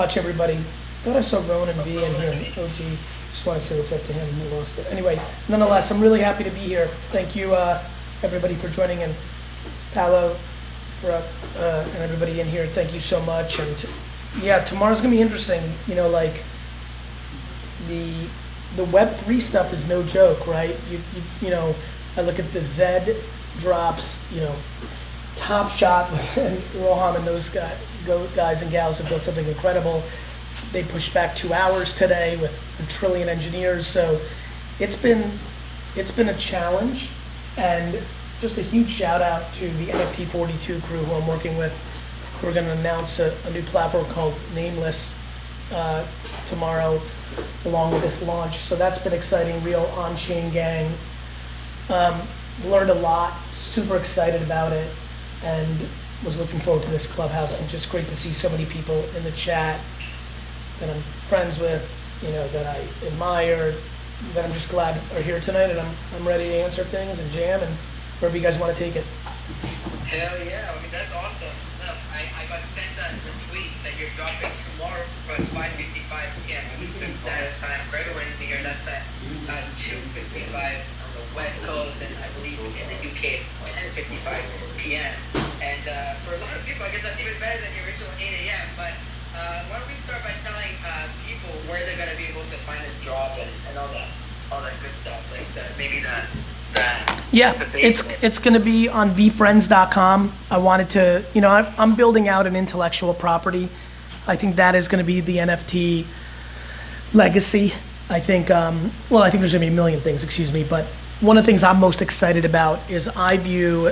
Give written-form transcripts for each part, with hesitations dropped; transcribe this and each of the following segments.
Watch everybody. Thought I saw Ronan V in here. OG. Just want to say what's up to him. He lost it. Anyway, nonetheless, I'm really happy to be here. Thank you, everybody, for joining, and Paolo, and everybody in here. Thank you so much. And yeah, tomorrow's gonna be interesting. You know, like the Web3 stuff is no joke, right? You know, I look at the Zed drops. You know, Top Shot and Roham and those guys and gals have built something incredible. They pushed back 2 hours today with a trillion engineers, so it's been a challenge. And just a huge shout out to the NFT 42 crew who I'm working with. We're going to announce a new platform called Nameless tomorrow, along with this launch. So that's been exciting. Real on-chain gang. Learned a lot. Super excited about it, and was looking forward to this Clubhouse. And just great to see so many people in the chat that I'm friends with, you know, that I admire, that I'm just glad are here tonight, and I'm ready to answer things and jam and wherever you guys want to take it. Hell yeah, I mean, that's awesome. Look, I got sent the tweet that you're dropping tomorrow at 5:55 p.m. Eastern Standard Time. For everyone in here, that's at 2:55 on the West Coast, and I believe in the UK it's 10:55 p.m. And for a lot of people, I guess that's even better than the original 8 a.m. But why don't we start by telling people where they're going to be able to find this drop and all that good stuff, like maybe the yeah, it's going to be on VeeFriends.com. I wanted to, you know, I'm building out an intellectual property. I think that is going to be the NFT legacy. I think, well, I think there's going to be a million things, excuse me, but one of the things I'm most excited about is I view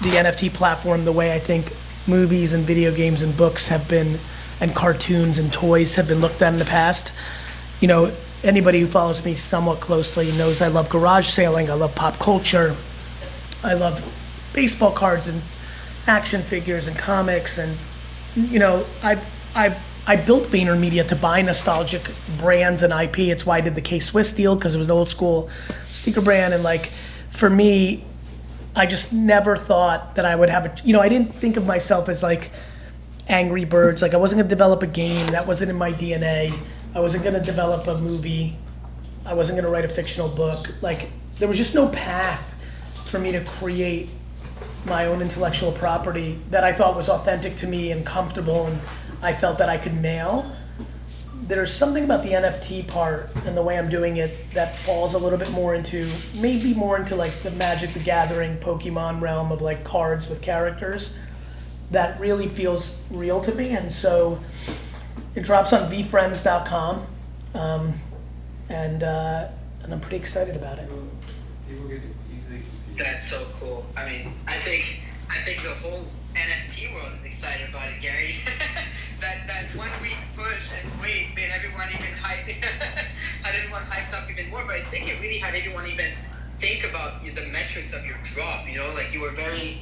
the NFT platform the way I think movies and video games and books have been, and cartoons and toys have been looked at in the past. You know, anybody who follows me somewhat closely knows I love garage sailing, I love pop culture, I love baseball cards and action figures and comics, and you know, I built VaynerMedia to buy nostalgic brands and IP. It's why I did the K-Swiss deal, because it was an old school sneaker brand. And like, for me, I just never thought that I would have a, you know, I didn't think of myself as like Angry Birds. Like, I wasn't gonna develop a game, that wasn't in my DNA. I wasn't gonna develop a movie. I wasn't gonna write a fictional book. Like, there was just no path for me to create my own intellectual property that I thought was authentic to me and comfortable, and I felt that I could nail. There's something about the NFT part and the way I'm doing it that falls a little bit more into, maybe more into like the Magic the Gathering, Pokemon realm of like cards with characters that really feels real to me. And so it drops on VeeFriends.com, and I'm pretty excited about it. That's so cool. I mean, I think the whole NFT world is excited about it, Gary. that 1 week push and wait made everyone even hype. Had everyone hyped up even more, but I think it really had everyone even think about the metrics of your drop. You know, like you were very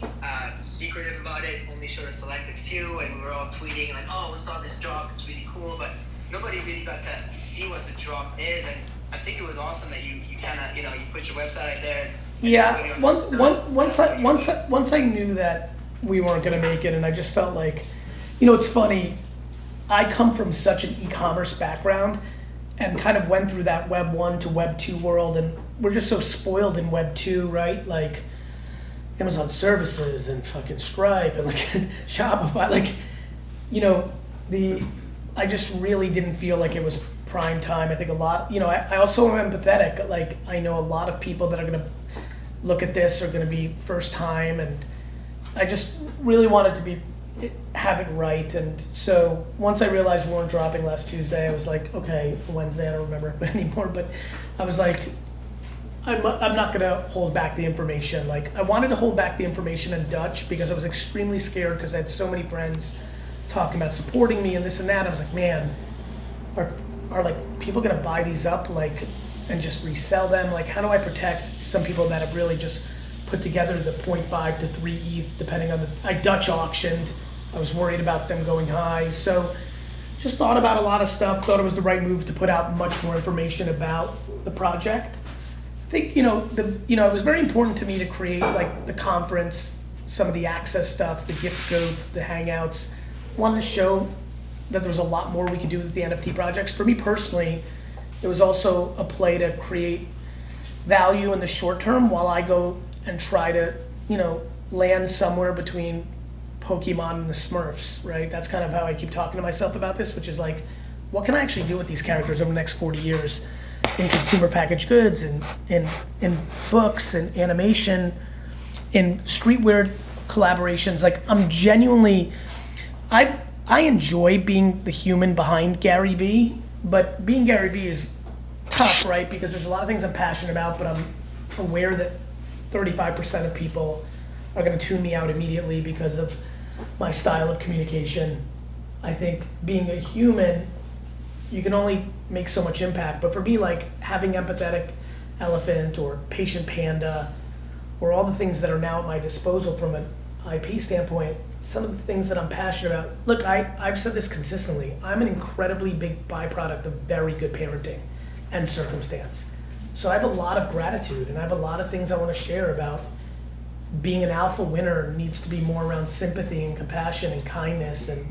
secretive about it, only showed a selected few, and we were all tweeting like, "Oh, we saw this drop. It's really cool," but nobody really got to see what the drop is. And I think it was awesome that you kind of, you know, you put your website out there. Yeah, once I knew that we weren't going to make it, and I just felt like, you know, it's funny, I come from such an e-commerce background and kind of went through that Web 1 to Web 2 world, and we're just so spoiled in Web 2, right? Like Amazon services and fucking Stripe and like Shopify, like, you know, I just really didn't feel like it was prime time. I think a lot, you know, I also am empathetic. Like, I know a lot of people that are going to look at this are going to be first time, and I just really wanted to have it right. And so once I realized we weren't dropping last Tuesday, I was like, okay, Wednesday, I don't remember anymore, but I was like, I'm not gonna hold back the information. Like, I wanted to hold back the information in Dutch because I was extremely scared, because I had so many friends talking about supporting me and this and that. I was like, man, are like people gonna buy these up, like, and just resell them? Like, how do I protect some people that have really just put together the 0.5 to 3 ETH, depending on I Dutch auctioned. I was worried about them going high. So just thought about a lot of stuff, thought it was the right move to put out much more information about the project. I think, you know, it was very important to me to create like the conference, some of the access stuff, the gift codes, the hangouts. Wanted to show that there was a lot more we could do with the NFT projects. For me personally, it was also a play to create value in the short term while I go and try to, land somewhere between Pokemon and the Smurfs, right? That's kind of how I keep talking to myself about this, which is like, what can I actually do with these characters over the next 40 years in consumer packaged goods, and in books and animation, in streetwear collaborations. Like, I'm genuinely, I enjoy being the human behind Gary Vee, but being Gary Vee is tough, right? Because there's a lot of things I'm passionate about, but I'm aware that 35% of people are going to tune me out immediately because of my style of communication. I think being a human, you can only make so much impact. But for me, like having empathetic elephant or patient panda, or all the things that are now at my disposal from an IP standpoint, some of the things that I'm passionate about. Look, I've said this consistently. I'm an incredibly big byproduct of very good parenting and circumstance. So I have a lot of gratitude, and I have a lot of things I want to share about being an alpha winner. Needs to be more around sympathy and compassion and kindness and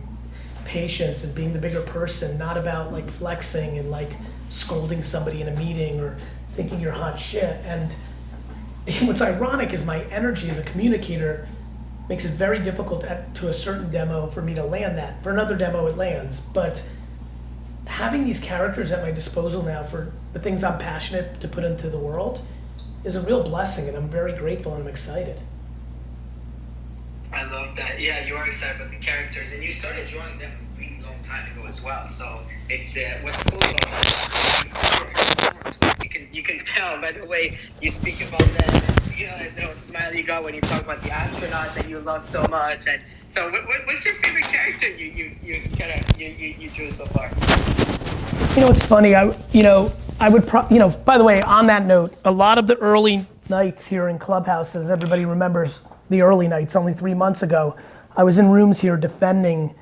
patience and being the bigger person, not about like flexing and like scolding somebody in a meeting or thinking you're hot shit. And what's ironic is my energy as a communicator makes it very difficult to a certain demo for me to land that. For another demo, it lands. But having these characters at my disposal now for the things I'm passionate to put into the world is a real blessing, and I'm very grateful and I'm excited. I love that. Yeah, you are excited about the characters, and you started drawing them a really long time ago as well. So it's what's cool about that. You can tell by the way you speak about that. That little smile you got when you talk about the astronauts that you love so much. And so, what's your favorite character you drew so far? It's funny. I would by the way, on that note, a lot of the early nights here in Clubhouse, as everybody remembers, the early nights only 3 months ago, I was in rooms here defending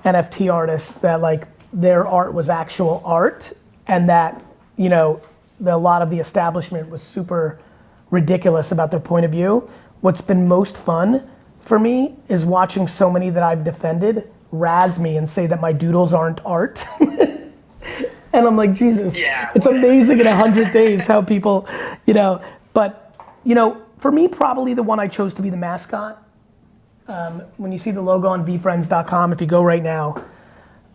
NFT artists that like their art was actual art, and that a lot of the establishment was super ridiculous about their point of view. What's been most fun for me is watching so many that I've defended razz me and say that my doodles aren't art. And I'm like, Jesus, it's amazing in 100 days how people, but for me, probably the one I chose to be the mascot. When you see the logo on VeeFriends.com, if you go right now,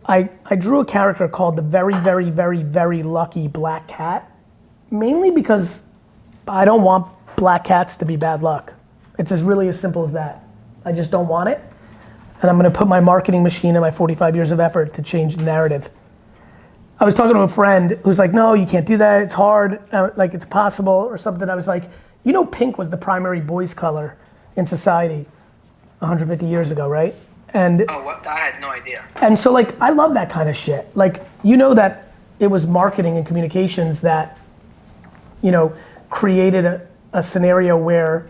I drew a character called the very, very, very, very lucky black cat, mainly because I don't want black cats to be bad luck. It's really as simple as that. I just don't want it. And I'm gonna put my marketing machine and my 45 years of effort to change the narrative. I was talking to a friend who's like, no, you can't do that, it's hard, like it's possible or something. I was like, pink was the primary boys color in society 150 years ago, right? And what? I had no idea. And so like, I love that kind of shit. Like, that it was marketing and communications that, created a scenario where,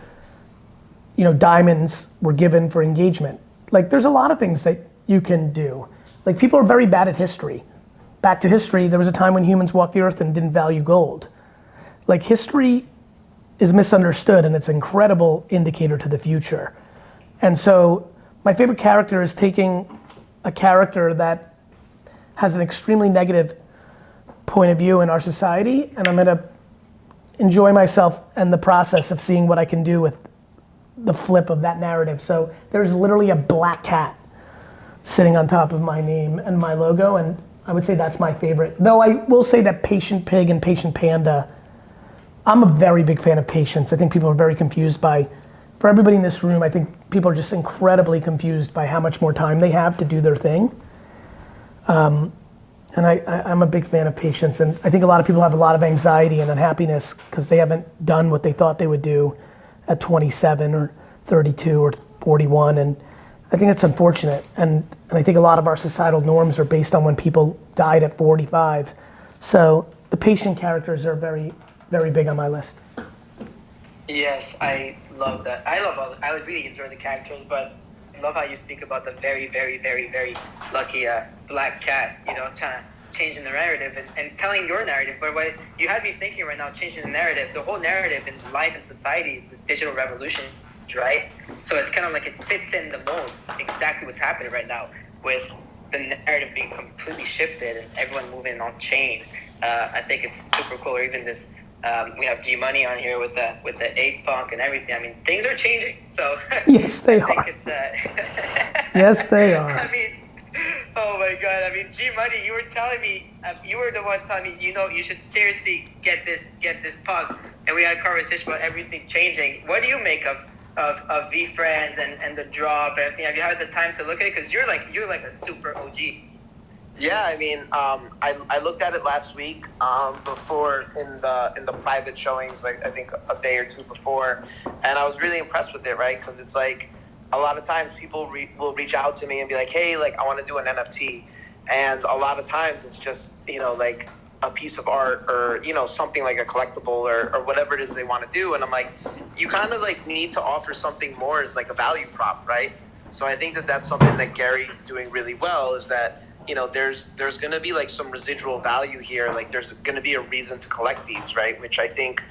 diamonds were given for engagement. Like, there's a lot of things that you can do. Like, people are very bad at history. Back to history, there was a time when humans walked the earth and didn't value gold. Like, history is misunderstood, and it's an incredible indicator to the future. And so my favorite character is taking a character that has an extremely negative point of view in our society, and I'm gonna enjoy myself and the process of seeing what I can do with the flip of that narrative. So there's literally a black cat sitting on top of my name and my logo, and I would say that's my favorite. Though I will say that Patient Pig and Patient Panda, I'm a very big fan of Patience. I think people are very confused for everybody in this room, I think people are just incredibly confused by how much more time they have to do their thing. And I'm a big fan of Patience, and I think a lot of people have a lot of anxiety and unhappiness because they haven't done what they thought they would do at 27 or 32 or 41, and I think it's unfortunate. And I think a lot of our societal norms are based on when people died at 45. So the patient characters are very, very big on my list. Yes, I love that. I would really enjoy the characters, but I love how you speak about the very, very, very, very lucky black cat, trying to change the narrative and telling your narrative. But what you had me thinking right now, changing the narrative, the whole narrative in life and society, the digital revolution, right? So it's kind of like it fits in the mold, exactly what's happening right now with the narrative being completely shifted and everyone moving on chain. I think it's super cool. Or even this, we have G Money on here with the 8 Funk and everything. I mean, things are changing. So yes, they are. Yes, they are. I mean, oh my God. I mean, G Money, you were telling me, you were the one telling me, you should seriously get this punk. And we had a conversation about everything changing. What do you make of VeeFriends and the drop and everything? Have you had the time to look at it? Because you're like a super OG. Yeah, I mean, I looked at it last week before in the private showings, like I think a day or two before, and I was really impressed with it, right? Because it's like a lot of times people will reach out to me and be like, hey, like I want to do an NFT, and a lot of times it's just like a piece of art or something like a collectible or whatever it is they want to do, and I'm like, you kind of like need to offer something more as like a value prop, right? So I think that's something that Gary's doing really well, is that there's going to be like some residual value here. Like there's going to be a reason to collect these, right? Which I think,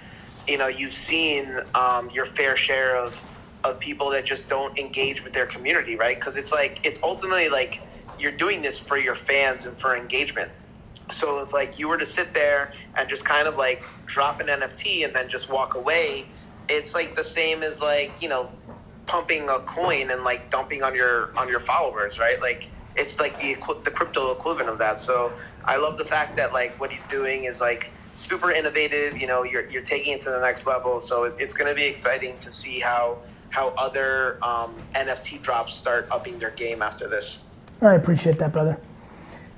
you've seen your fair share of people that just don't engage with their community, right? Because it's ultimately like you're doing this for your fans and for engagement. So if like you were to sit there and just kind of like drop an NFT and then just walk away, it's like the same as like, pumping a coin and like dumping on your followers, right? Like it's like the crypto equivalent of that. So I love the fact that like what he's doing is like super innovative. You're taking it to the next level. So it's going to be exciting to see how other NFT drops start upping their game after this. I appreciate that, brother.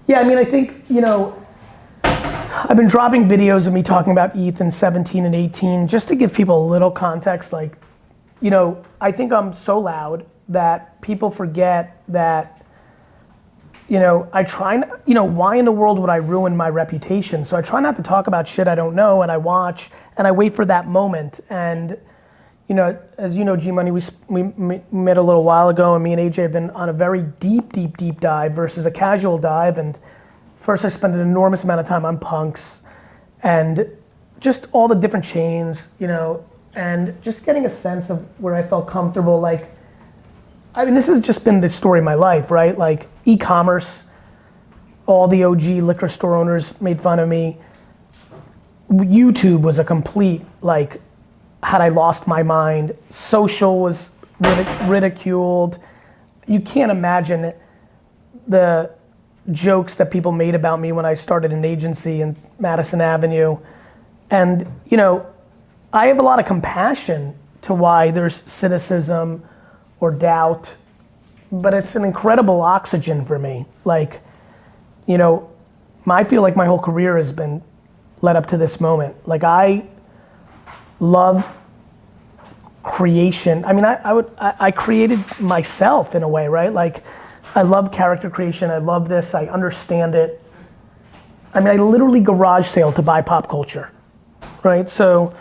Yeah, I mean, I think, I've been dropping videos of me talking about ETH in 17 and 18 just to give people a little context. Like, I think I'm so loud that people forget that, I try, why in the world would I ruin my reputation? So I try not to talk about shit I don't know, and I watch and I wait for that moment. And, as you know, G Money, we met a little while ago, and me and AJ have been on a very deep dive versus a casual dive. And first I spent an enormous amount of time on punks and just all the different chains, and just getting a sense of where I felt comfortable. Like, I mean, this has just been the story of my life, right? Like e-commerce, all the OG liquor store owners made fun of me. YouTube was a complete, like, had I lost my mind. Social was ridiculed. You can't imagine the jokes that people made about me when I started an agency in Madison Avenue. And, I have a lot of compassion to why there's cynicism or doubt, but it's an incredible oxygen for me. Like, I feel like my whole career has been led up to this moment. Like, I love creation. I mean, I created myself in a way, right? Like, I love character creation. I love this. I understand it. I mean, I literally garage sale to buy pop culture, right? So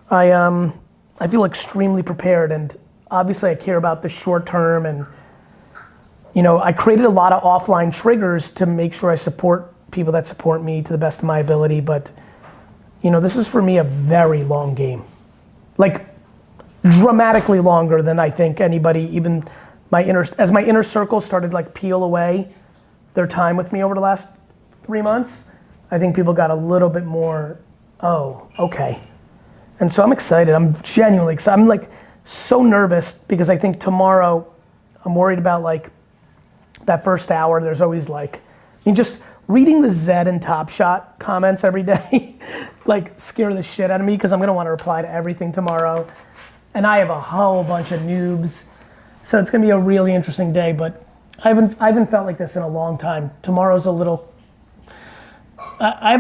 I feel extremely prepared, and obviously I care about the short term, and I created a lot of offline triggers to make sure I support people that support me to the best of my ability. But this is for me a very long game, like dramatically longer than I think anybody, even as my inner circle started like peel away their time with me over the last 3 months. I think people got a little bit more, oh, okay. And so I'm excited. I'm genuinely excited. I'm like so nervous because I think tomorrow I'm worried about like that first hour. There's always like, just reading the Zed and Top Shot comments every day like scare the shit out of me because I'm gonna want to reply to everything tomorrow. And I have a whole bunch of noobs. So it's gonna be a really interesting day, but I haven't felt like this in a long time. Tomorrow's a little, I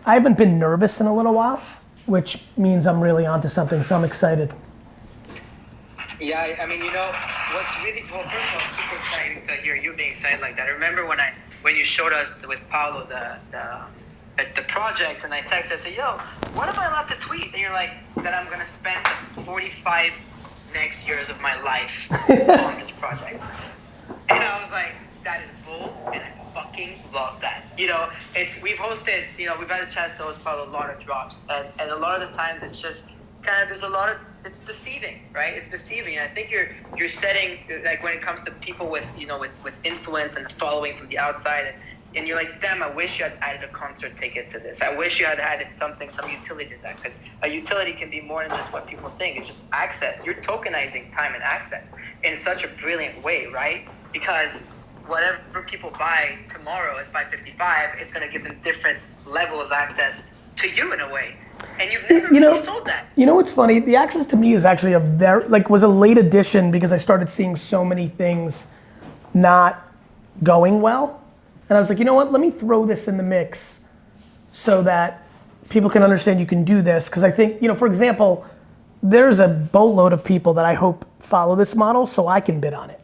haven't been nervous in a little while, which means I'm really onto something, so I'm excited. Yeah, I mean, what's really, well, first of all, super exciting to hear you being excited like that. I remember when you showed us with Paulo the project, and I texted, I said, yo, what am I allowed to tweet? And you're like, that I'm gonna spend 45 next years of my life on this project. And I was like, that is bull, and I fucking love that. We've hosted, we've had a chance to host Paulo a lot of drops, and a lot of the times it's just kind of, there's a lot of, it's deceiving, right? It's deceiving. And I think you're setting, like when it comes to people with, you know, with influence and following from the outside, and you're like, damn, I wish you had added a concert ticket to this. I wish you had added something, some utility to that, because a utility can be more than just what people think. It's just access. You're tokenizing time and access in such a brilliant way, right? Because whatever people buy tomorrow at 5:55, it's going to give them different level of access to you in a way. And you've never really sold that. You know what's funny? The access to me is actually was a late addition because I started seeing so many things not going well. And I was like, you know what? Let me throw this in the mix so that people can understand you can do this. Because I think, you know, for example, there's a boatload of people that I hope follow this model so I can bid on it.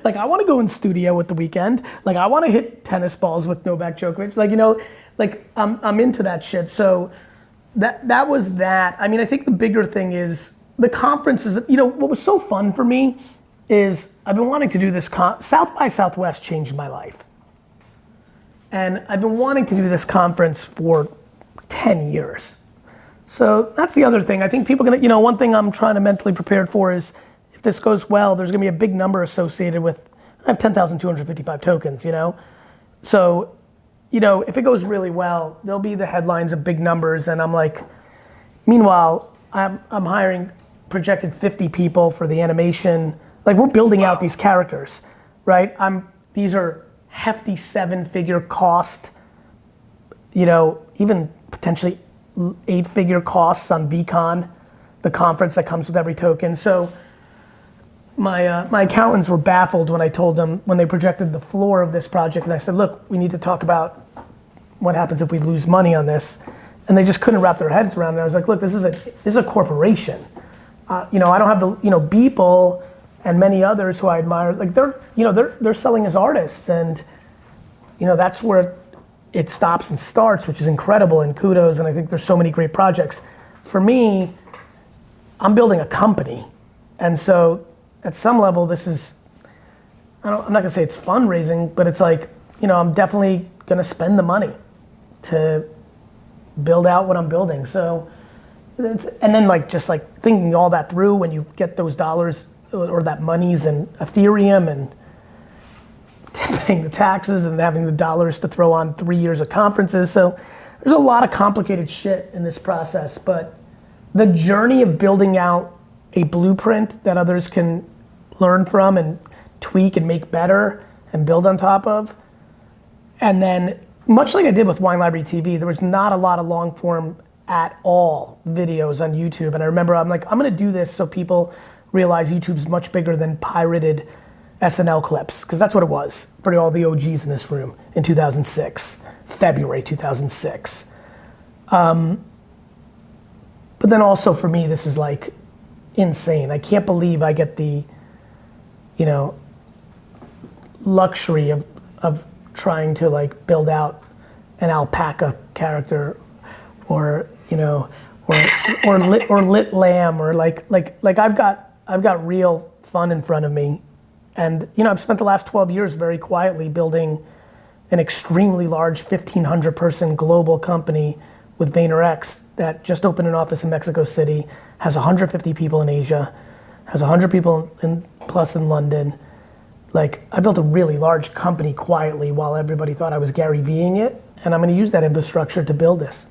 like I want to go in studio with The Weeknd. Like I want to hit tennis balls with Novak Djokovic. Like, you know, like I'm into that shit. So that was that. I mean, I think the bigger thing is the conferences. You know, what was so fun for me is I've been wanting to do this. South by Southwest changed my life. And I've been wanting to do this conference for 10 years. So that's the other thing. I think people are gonna, you know, one thing I'm trying to mentally prepare for is if this goes well, there's gonna be a big number associated with, I have 10,255 tokens, you know? So, you know, if it goes really well, there'll be the headlines of big numbers and I'm like, meanwhile, I'm hiring projected 50 people for the animation. Like we're building out these characters, right? These are hefty 7-figure cost, you know, even potentially 8-figure costs on VCon, the conference that comes with every token. So my accountants were baffled when I told them, when they projected the floor of this project, and I said, look, we need to talk about what happens if we lose money on this. And they just couldn't wrap their heads around it. I was like, look, this is a corporation. You know, I don't have the, you know, Beeple and many others who I admire, like they're selling as artists, and you know that's where it stops and starts, which is incredible, and kudos, and I think there's so many great projects. For me, I'm building a company, and so at some level this is, I'm not gonna say it's fundraising, but it's like, you know, I'm definitely gonna spend the money to build out what I'm building. So and then like just like thinking all that through, when you get those dollars or that money's in Ethereum and paying the taxes and having the dollars to throw on 3 years of conferences. So there's a lot of complicated shit in this process, but the journey of building out a blueprint that others can learn from and tweak and make better and build on top of. And then much like I did with Wine Library TV, there was not a lot of long form at all videos on YouTube. And I remember I'm like, I'm gonna do this so people realize YouTube's much bigger than pirated SNL clips, because that's what it was for all the OGs in this room in 2006, February 2006. But then also for me, this is like insane. I can't believe I get the, you know, luxury of trying to like build out an alpaca character, or you know, or lit lamb, or like I've got real fun in front of me. And you know, I've spent the last 12 years very quietly building an extremely large 1,500 person global company with VaynerX that just opened an office in Mexico City, has 150 people in Asia, has 100 people plus in London. Like I built a really large company quietly while everybody thought I was Gary Veeing it, and I'm gonna use that infrastructure to build this.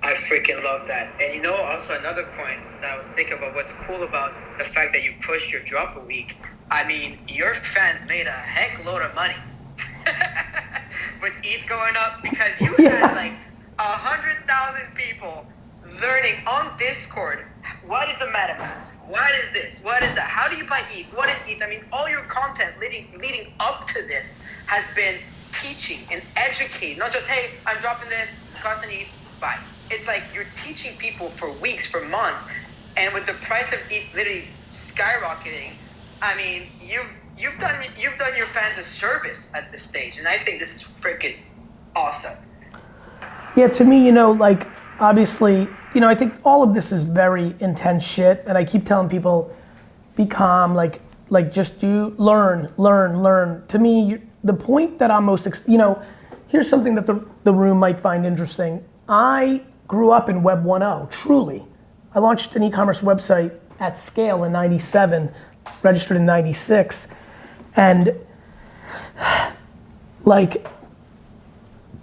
I freaking love that. And you know, also another point that I was thinking about, what's cool about the fact that you pushed your drop a week. I mean, your fans made a heck load of money with ETH going up, because you had like 100,000 people learning on Discord. What is a MetaMask? What is this? What is that? How do you buy ETH? What is ETH? I mean, all your content leading up to this has been teaching and educating. Not just, hey, I'm dropping this, cost an ETH, bye. It's like you're teaching people for weeks, for months, and with the price of ETH literally skyrocketing, I mean, you've done your fans a service at this stage, and I think this is freaking awesome. Yeah, to me, you know, like obviously, you know, I think all of this is very intense shit, and I keep telling people, be calm, like just learn. To me, the point that I'm most, you know, here's something that the room might find interesting. I grew up in Web 1.0, truly. I launched an e-commerce website at scale in 97, registered in 96, and like,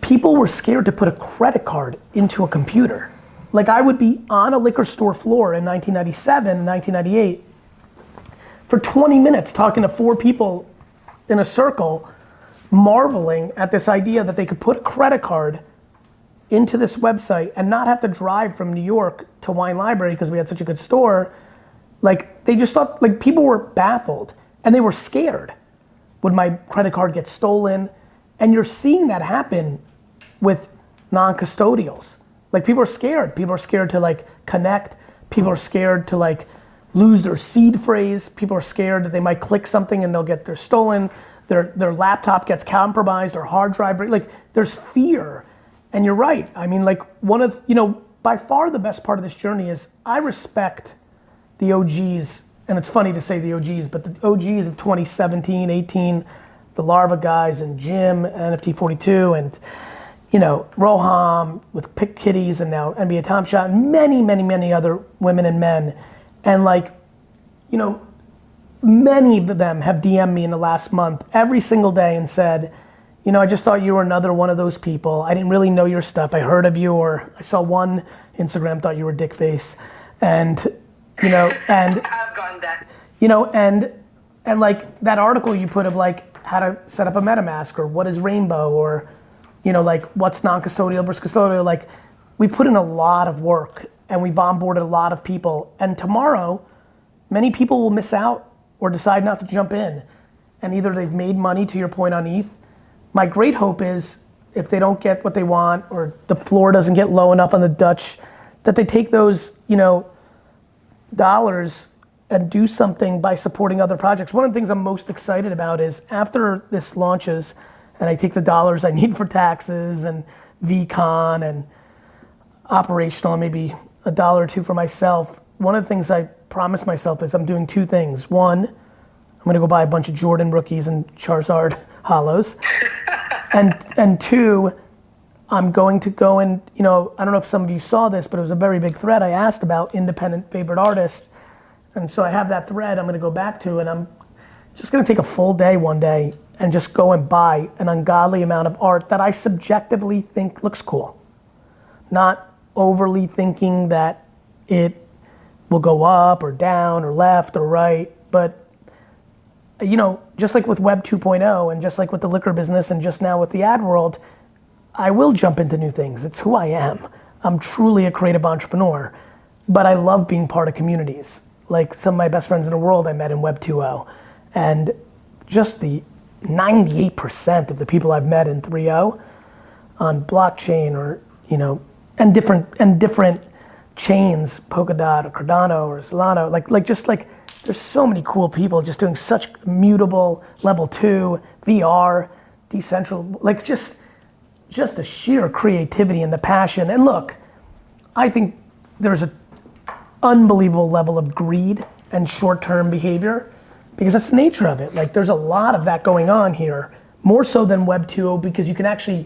people were scared to put a credit card into a computer. Like, I would be on a liquor store floor in 1997, 1998, for 20 minutes talking to 4 people in a circle, marveling at this idea that they could put a credit card into this website and not have to drive from New York to Wine Library because we had such a good store. Like, they just thought, like, people were baffled and they were scared. Would my credit card get stolen? And you're seeing that happen with non-custodials. Like, people are scared. People are scared to like connect. People are scared to like lose their seed phrase. People are scared that they might click something and they'll get their stolen. Their laptop gets compromised or hard drive. Like, there's fear. And you're right. I mean, like, one of, you know, by far the best part of this journey is I respect the OGs, and it's funny to say the OGs, but the OGs of 2017, 18, the Larva guys and Jim, NFT42, and, you know, Roham with Pick Kitties and now NBA Top Shot, and many, many, many other women and men. And like, you know, many of them have DM'd me in the last month every single day and said, you know, I just thought you were another one of those people. I didn't really know your stuff. I heard of you, or I saw one Instagram, thought you were dick face. And, you know, and, I've gotten that. you know, and like that article you put of like how to set up a MetaMask, or what is Rainbow, or, you know, like what's non-custodial versus custodial. Like, we put in a lot of work and we've onboarded a lot of people. And tomorrow, many people will miss out or decide not to jump in. And either they've made money, to your point on ETH. My great hope is if they don't get what they want, or the floor doesn't get low enough on the Dutch, that they take those, you know, dollars and do something by supporting other projects. One of the things I'm most excited about is after this launches and I take the dollars I need for taxes and VCon and operational, and maybe $1 or $2 for myself, one of the things I promised myself is I'm doing 2 things. One, I'm gonna go buy a bunch of Jordan rookies and Charizard hollows. And 2, I'm going to go and, you know, I don't know if some of you saw this, but it was a very big thread I asked about independent favorite artists. And so I have that thread I'm gonna go back to, and I'm just gonna take a full day one day and just go and buy an ungodly amount of art that I subjectively think looks cool. Not overly thinking that it will go up or down or left or right, but, you know, just like with Web 2.0 and just like with the liquor business and just now with the ad world, I will jump into new things. It's who I am. I'm truly a creative entrepreneur, but I love being part of communities. Like, some of my best friends in the world I met in Web 2.0, and just the 98% of the people I've met in 3.0 on blockchain, or, you know, and different chains, Polkadot or Cardano or Solana, like there's so many cool people just doing such mutable level 2 VR, decentral, like just the sheer creativity and the passion. And look, I think there's an unbelievable level of greed and short-term behavior, because that's the nature of it. Like, there's a lot of that going on here, more so than Web 2.0, because you can actually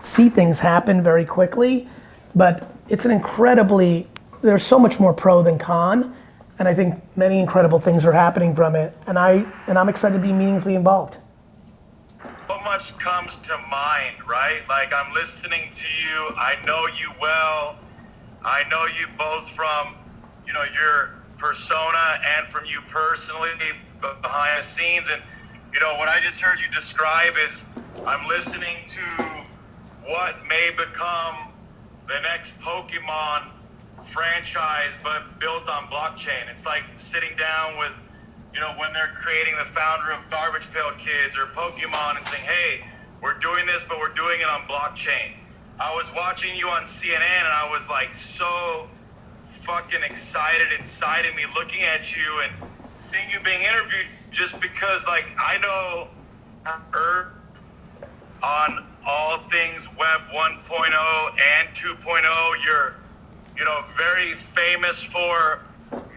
see things happen very quickly, but it's an incredibly, there's so much more pro than con, and I think many incredible things are happening from it, and I'm excited to be meaningfully involved. So much comes to mind, right? Like, I'm listening to you, I know you well, I know you both from, you know, your persona and from you personally behind the scenes. And, you know, what I just heard you describe is, I'm listening to what may become the next Pokemon franchise, but built on blockchain. It's like sitting down with, you know, when they're creating the founder of Garbage Pail Kids or Pokemon and saying, hey, we're doing this, but we're doing it on blockchain. I was watching you on CNN and I was like so fucking excited inside of me looking at you and seeing you being interviewed, just because, like, I know on all things Web 1.0 and 2.0, you're, you know, very famous for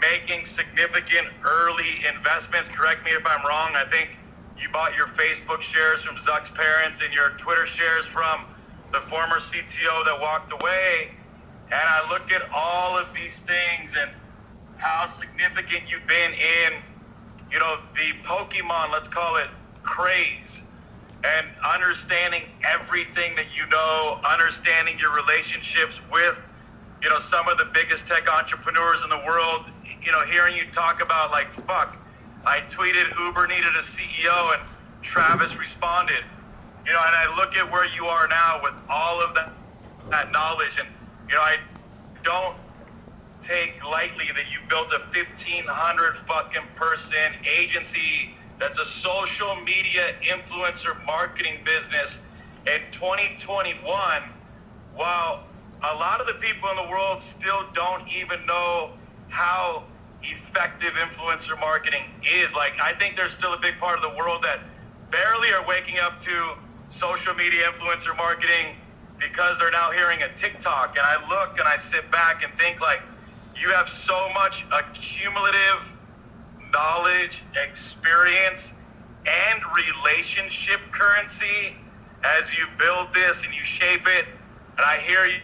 making significant early investments. Correct me if I'm wrong. I think you bought your Facebook shares from Zuck's parents and your Twitter shares from the former CTO that walked away. and I look at all of these things and how significant you've been in, you know, the Pokemon, let's call it, craze, and understanding everything that you know, understanding your relationships with, you know, some of the biggest tech entrepreneurs in the world, you know, hearing you talk about like, fuck, I tweeted Uber needed a CEO and Travis responded, you know, and I look at where you are now with all of that knowledge, and, you know, I don't take lightly that you built a 1,500 fucking person agency that's a social media influencer marketing business in 2021, while a lot of the people in the world still don't even know how effective influencer marketing is. Like, I think there's still a big part of the world that barely are waking up to social media influencer marketing because they're now hearing a TikTok. And I look and I sit back and think, like, you have so much accumulative knowledge, experience, and relationship currency as you build this and you shape it. And I hear you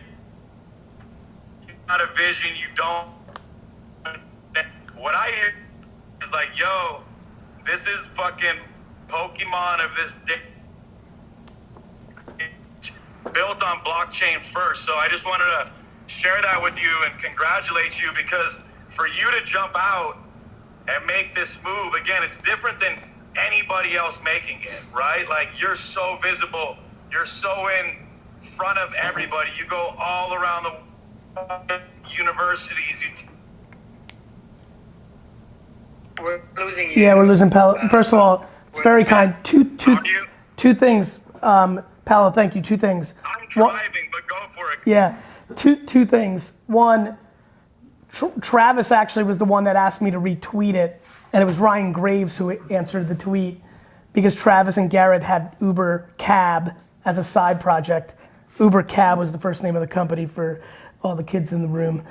got a vision, you don't. What I hear is like, yo, this is fucking Pokemon of this day, built on blockchain first. So I just wanted to share that with you and congratulate you, because for you to jump out and make this move, again, it's different than anybody else making it, right? Like, you're so visible, you're so in front of everybody, you go all around the universities. We're losing you. Yeah, we're losing Paolo. First of all, it's very kind. Two things. Paolo, thank you. Two things. I'm driving, but go for it. Yeah, two things. One, Travis actually was the one that asked me to retweet it, and it was Ryan Graves who answered the tweet, because Travis and Garrett had Uber Cab as a side project. Uber Cab was the first name of the company for all the kids in the room.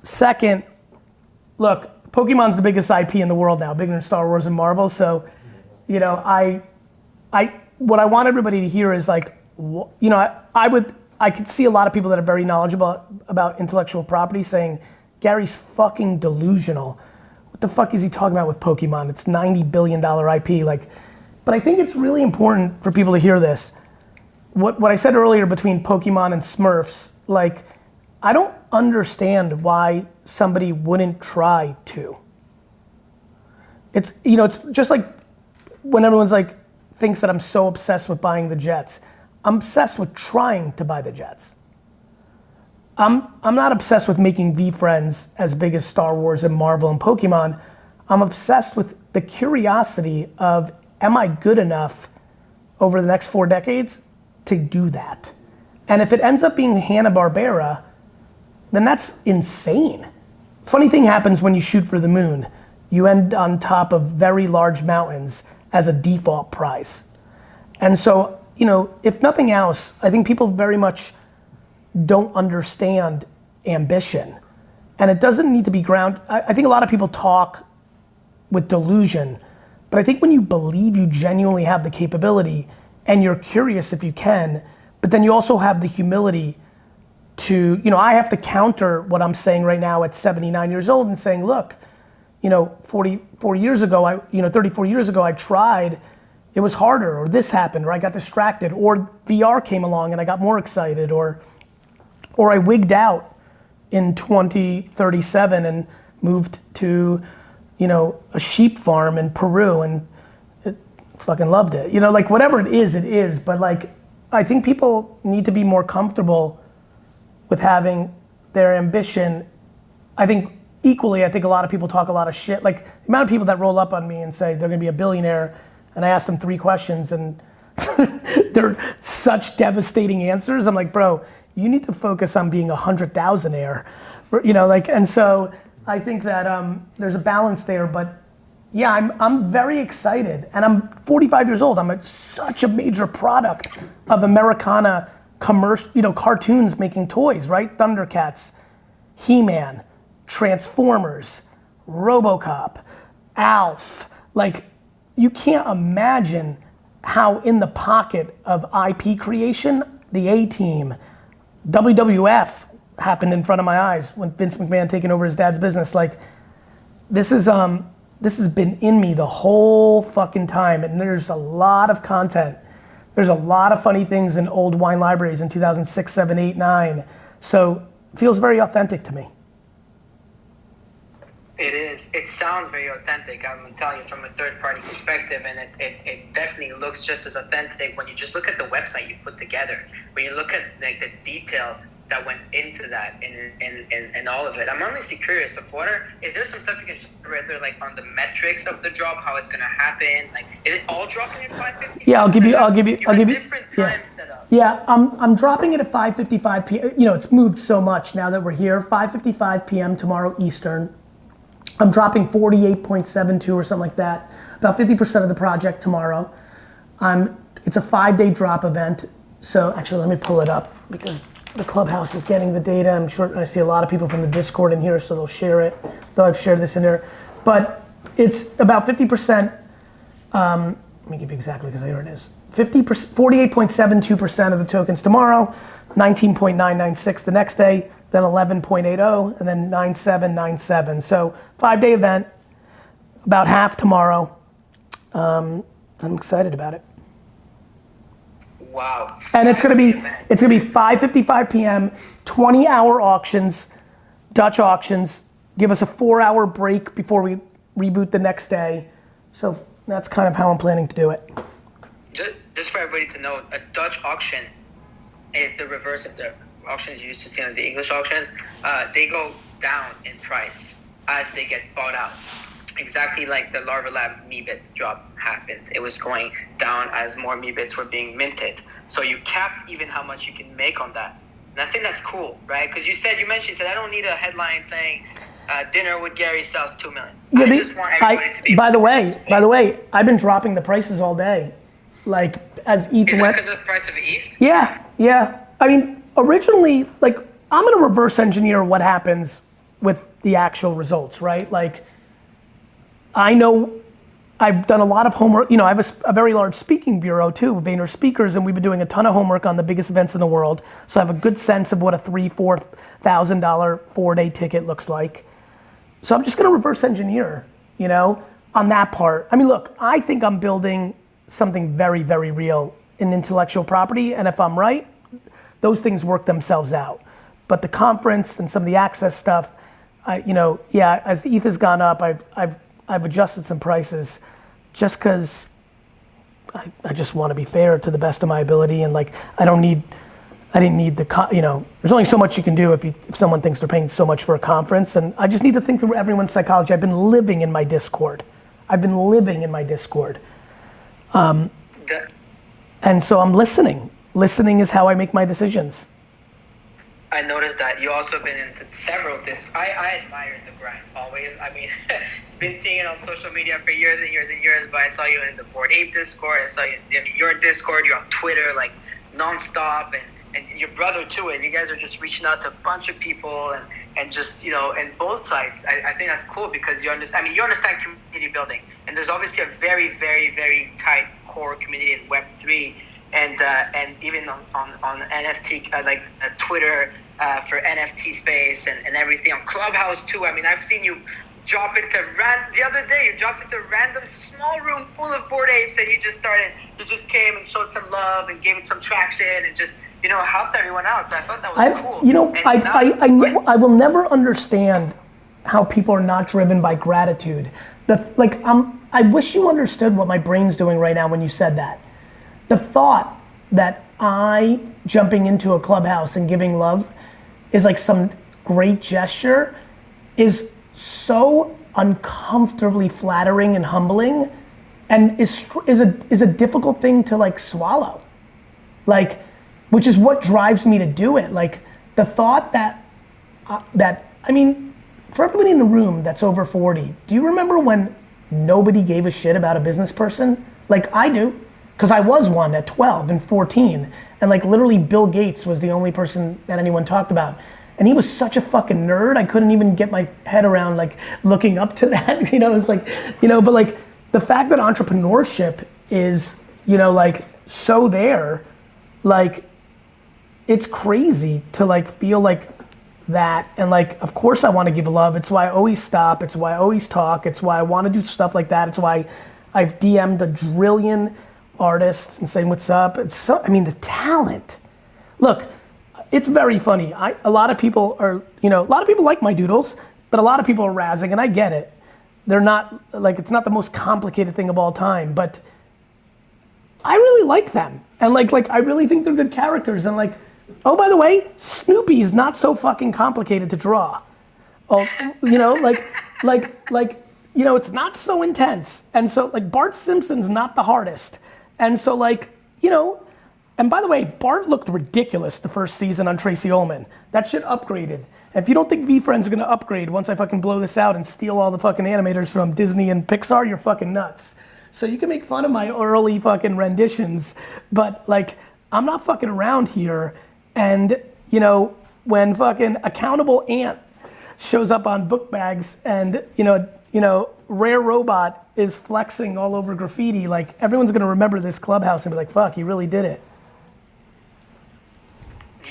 Second, look, Pokemon's the biggest IP in the world now, bigger than Star Wars and Marvel. So, you know, what I want everybody to hear is like, you know, I could see a lot of people that are very knowledgeable about intellectual property saying, Gary's fucking delusional. What the fuck is he talking about with Pokemon? It's $90 billion IP. Like, but I think it's really important for people to hear this. What I said earlier between Pokemon and Smurfs, like, I don't understand why somebody wouldn't try to. It's, you know, it's just like when everyone's like, thinks that I'm so obsessed with buying the Jets. I'm obsessed with trying to buy the Jets. I'm not obsessed with making VeeFriends as big as Star Wars and Marvel and Pokemon. I'm obsessed with the curiosity of, am I good enough over the next 4 decades to do that? And if it ends up being Hanna-Barbera, then that's insane. Funny thing happens when you shoot for the moon. You end on top of very large mountains as a default prize. And so, you know, if nothing else, I think people very much don't understand ambition. And it doesn't need to be grounded. I think a lot of people talk with delusion, but I think when you believe you genuinely have the capability and you're curious if you can, but then you also have the humility to, you know, I have to counter what I'm saying right now at 79 years old and saying, look, you know, 34 years ago, I tried, it was harder, or this happened, or I got distracted, or VR came along and I got more excited, or I wigged out in 2037 and moved to, you know, a sheep farm in Peru and fucking loved it. You know, like whatever it is, but like, I think people need to be more comfortable with having their ambition. I think equally, I think a lot of people talk a lot of shit. Like the amount of people that roll up on me and say they're gonna be a billionaire, and I ask them 3 questions and they're such devastating answers. I'm like, bro, you need to focus on being 100,000-aire, you know, like, and so I think that there's a balance there, but yeah, I'm very excited, and I'm 45 years old. I'm such a major product of Americana commercial, you know, cartoons making toys, right? Thundercats, He-Man, Transformers, RoboCop, Alf. Like, you can't imagine how in the pocket of IP creation, the A-Team, WWF, happened in front of my eyes when Vince McMahon taking over his dad's business. Like, this has been in me the whole fucking time, and there's a lot of content. There's a lot of funny things in old wine libraries in 2006, 7, 8, 9. So it feels very authentic to me. It is. It sounds very authentic. I'm telling you from a third-party perspective, and it definitely looks just as authentic when you just look at the website you put together. When you look at like the detail that went into that and all of it. I'm honestly curious. Is there some stuff you can share right there, like on the metrics of the drop, how it's gonna happen? Like, is it all dropping at 5:50? Yeah, I'll give you. Different time set up. Yeah, I'm dropping it at 5:55 p.m. You know, it's moved so much now that we're here. 5:55 p.m. tomorrow Eastern. I'm dropping 48.72 or something like that. About 50% of the project tomorrow. It's a 5-day drop event. So actually, let me pull it up because the Clubhouse is getting the data. I'm sure I see a lot of people from the Discord in here, so they'll share it. Though I've shared this in there, but it's about 50%. Let me give you exactly because here it is. 48.72% of the tokens tomorrow, 19.996 the next day, then 11.80, and then 9797. So 5-day event, about half tomorrow. I'm excited about it. Wow. And it's gonna be 5:55 p.m., 20-hour auctions, Dutch auctions. Give us a 4-hour break before we reboot the next day. So that's kind of how I'm planning to do it. Just for everybody to know, a Dutch auction is the reverse of the auctions you used to see on the English auctions. They go down in price as they get bought out. Exactly like the Larva Labs Meebit drop happened. It was going down as more Meebits were being minted. So you capped even how much you can make on that. And I think that's cool, right? Because you said, I don't need a headline saying dinner with Gary sells 2 million. Yeah, I just want everybody to be. By the way, I've been dropping the prices all day. Like as ETH Is went. that because of the price of ETH? Yeah. I mean, originally, like I'm gonna reverse engineer what happens with the actual results, right? Like, I know I've done a lot of homework. You know, I have a very large speaking bureau too, with Vayner Speakers, and we've been doing a ton of homework on the biggest events in the world. So I have a good sense of what a $3,000-$4,000 4-day ticket looks like. So I'm just gonna reverse engineer, you know, on that part. I mean, look, I think I'm building something very, very real in intellectual property, and if I'm right, those things work themselves out. But the conference and some of the access stuff, as ETH has gone up, I've adjusted some prices just because I just want to be fair to the best of my ability, and like I didn't need there's only so much you can do if someone thinks they're paying so much for a conference, and I just need to think through everyone's psychology. I've been living in my Discord. And so I'm listening. Listening is how I make my decisions. I noticed that you also been into several I admire the grind always. I mean, been seeing it on social media for years and years and years, but I saw you in the Bored Ape Discord. I saw you in your Discord. You're on Twitter like nonstop, and your brother too. And you guys are just reaching out to a bunch of people and just, you know, and both sides. I think that's cool because you understand community building, and there's obviously a very, very, very tight core community in Web3. And even on NFT, Twitter for NFT space and everything, on Clubhouse too. I mean, I've seen you drop into the other day, you dropped into a random small room full of Bored Apes, and you just came and showed some love and gave it some traction and just, you know, helped everyone out. So I thought that was cool. You know, I will never understand how people are not driven by gratitude. I wish you understood what my brain's doing right now when you said that. The thought that I jumping into a Clubhouse and giving love is like some great gesture is so uncomfortably flattering and humbling, and is a difficult thing to like swallow. Like, which is what drives me to do it. Like the thought that I mean, for everybody in the room that's over 40, do you remember when nobody gave a shit about a business person? Like I do. Because I was one at 12 and 14, and like literally Bill Gates was the only person that anyone talked about. And he was such a fucking nerd, I couldn't even get my head around like looking up to that, you know, it's like, you know, but like the fact that entrepreneurship is, you know, like so there, like it's crazy to like feel like that. And like, of course I want to give love. It's why I always stop. It's why I always talk. It's why I want to do stuff like that. It's why I've DM'd a trillion artists and saying, what's up? It's so, I mean, the talent. Look, it's very funny. A lot of people are, a lot of people like my doodles, but a lot of people are razzing, and I get it. They're not, like, it's not the most complicated thing of all time, but I really like them. And like I really think they're good characters. And like, oh, by the way, Snoopy is not so fucking complicated to draw. Oh, it's not so intense. And so like Bart Simpson's not the hardest. And so like, and by the way, Bart looked ridiculous the first season on Tracy Ullman. That shit upgraded. And if you don't think VeeFriends are gonna upgrade once I fucking blow this out and steal all the fucking animators from Disney and Pixar, you're fucking nuts. So you can make fun of my early fucking renditions, but like, I'm not fucking around here. And when fucking Accountable Ant shows up on book bags and Rare Robot is flexing all over graffiti, like everyone's gonna remember this Clubhouse and be like, fuck, he really did it.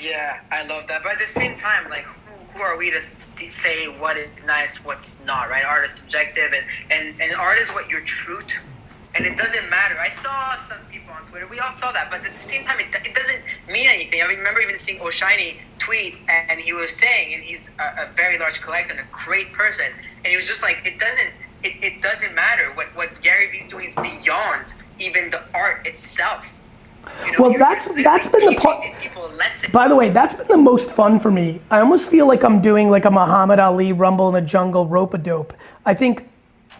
Yeah, I love that. But at the same time, like, who are we to say what is nice, what's not, right? Art is subjective, and art is what you're true to. And it doesn't matter. I saw some people on Twitter, we all saw that, but at the same time, it doesn't mean anything. I remember even seeing O'Shiny tweet, and he was saying, and he's a very large collector and a great person, and he was just like, it doesn't matter. What Gary Vee's doing is beyond even the art itself. Well, that's been the part. By the way, that's been the most fun for me. I almost feel like I'm doing like a Muhammad Ali Rumble in the Jungle rope-a-dope. I think,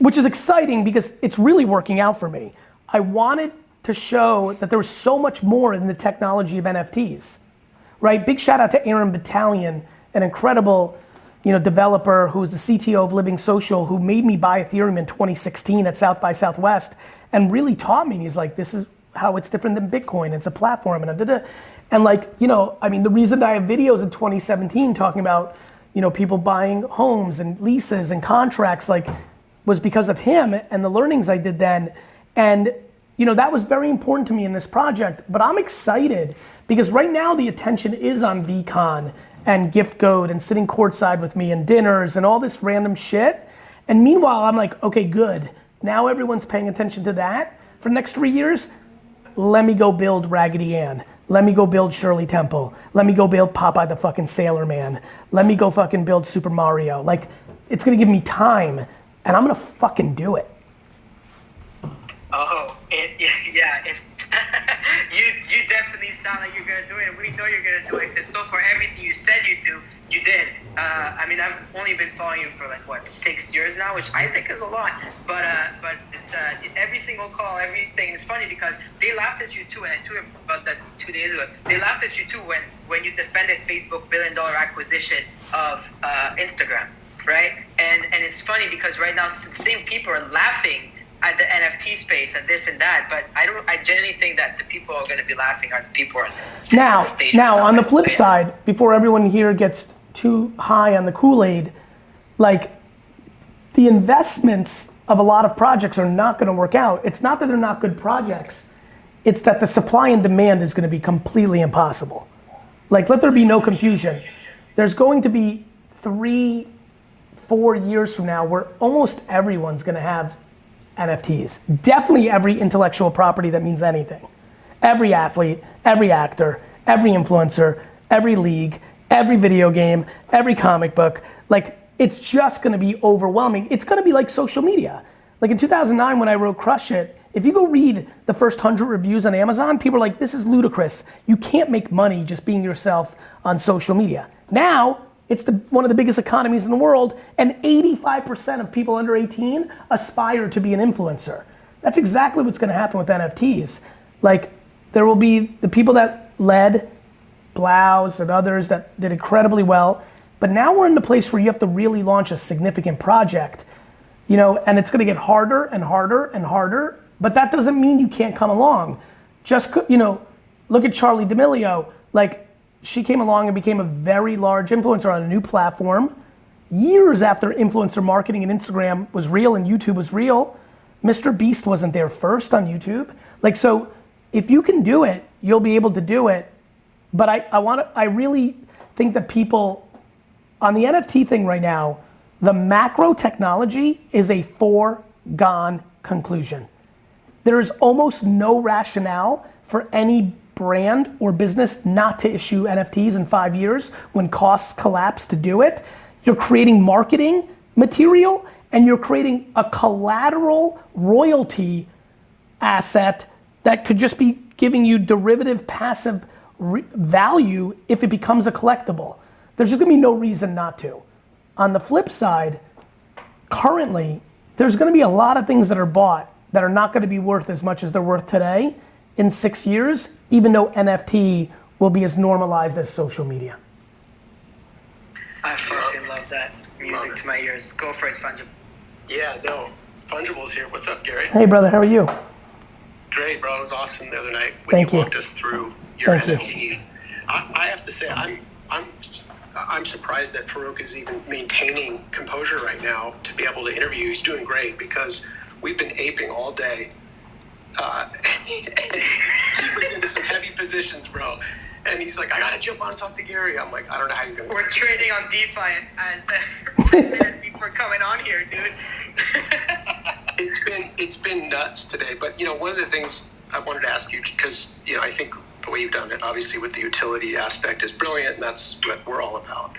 which is exciting because it's really working out for me. I wanted to show that there was so much more in the technology of NFTs, right? Big shout out to Aaron Battalion, an incredible, developer who's the CTO of Living Social, who made me buy Ethereum in 2016 at South by Southwest and really taught me. He's like, this is how it's different than Bitcoin. It's a platform and like, the reason I have videos in 2017 talking about, people buying homes and leases and contracts, like, was because of him and the learnings I did then. And, that was very important to me in this project, but I'm excited because right now the attention is on VCon and Gift Code and sitting courtside with me and dinners and all this random shit. And meanwhile, I'm like, okay, good. Now everyone's paying attention to that. For the next 3 years, let me go build Raggedy Ann. Let me go build Shirley Temple. Let me go build Popeye the fucking Sailor Man. Let me go fucking build Super Mario. Like, it's gonna give me time, and I'm gonna fucking do it. Oh, yeah. If you definitely sound like you're gonna do it, and we know you're gonna do it. Because so far, everything you said you do, you did. I've only been following you for 6 years now, which I think is a lot. But it's every single call, everything. It's funny because they laughed at you too, and I tweeted about that 2 days ago. They laughed at you too when you defended Facebook $1 billion acquisition of Instagram, right? And it's funny because right now the same people are laughing at the NFT space and this and that, but I genuinely think that the people are going to be laughing at the people on the stage. Now on the flip side, before everyone here gets too high on the Kool-Aid, like, the investments of a lot of projects are not going to work out. It's not that they're not good projects, it's that the supply and demand is going to be completely impossible. Like, let there be no confusion. There's going to be 3-4 years from now where almost everyone's going to have NFTs. Definitely every intellectual property that means anything. Every athlete, every actor, every influencer, every league, every video game, every comic book. Like, it's just gonna be overwhelming. It's gonna be like social media. Like in 2009 when I wrote Crush It, if you go read the first 100 reviews on Amazon, people are like, this is ludicrous. You can't make money just being yourself on social media. Now, it's one of the biggest economies in the world, and 85% of people under 18 aspire to be an influencer. That's exactly what's gonna happen with NFTs. Like, there will be the people that led, Blouse and others that did incredibly well, but now we're in the place where you have to really launch a significant project, and it's gonna get harder and harder and harder, but that doesn't mean you can't come along. Just, look at Charlie D'Amelio. Like, she came along and became a very large influencer on a new platform. Years after influencer marketing and Instagram was real and YouTube was real, Mr. Beast wasn't there first on YouTube. Like, so if you can do it, you'll be able to do it. But I really think that people on the NFT thing right now, the macro technology is a foregone conclusion. There is almost no rationale for any brand or business not to issue NFTs in 5 years when costs collapse to do it. You're creating marketing material and you're creating a collateral royalty asset that could just be giving you derivative passive value if it becomes a collectible. There's just gonna be no reason not to. On the flip side, currently, there's gonna be a lot of things that are bought that are not gonna be worth as much as they're worth today in 6 years, even though NFT will be as normalized as social media. I fucking love that. Music to my ears. Go for it, Fungible. Yeah, no. Fungible's here. What's up, Gary? Hey brother, how are you? Great, bro. It was awesome the other night when Thank you you. walked us through your Thank you. NFTs. I have to say, I'm surprised that Farouk is even maintaining composure right now to be able to interview. He's doing great because we've been aping all day. He was into some heavy positions, bro. And he's like, I gotta jump on and talk to Gary. I'm like, I don't know how you're gonna. We're trading on DeFi and before coming on here, dude. It's been nuts today. But one of the things I wanted to ask you, because I think the way you've done it, obviously with the utility aspect, is brilliant, and that's what we're all about.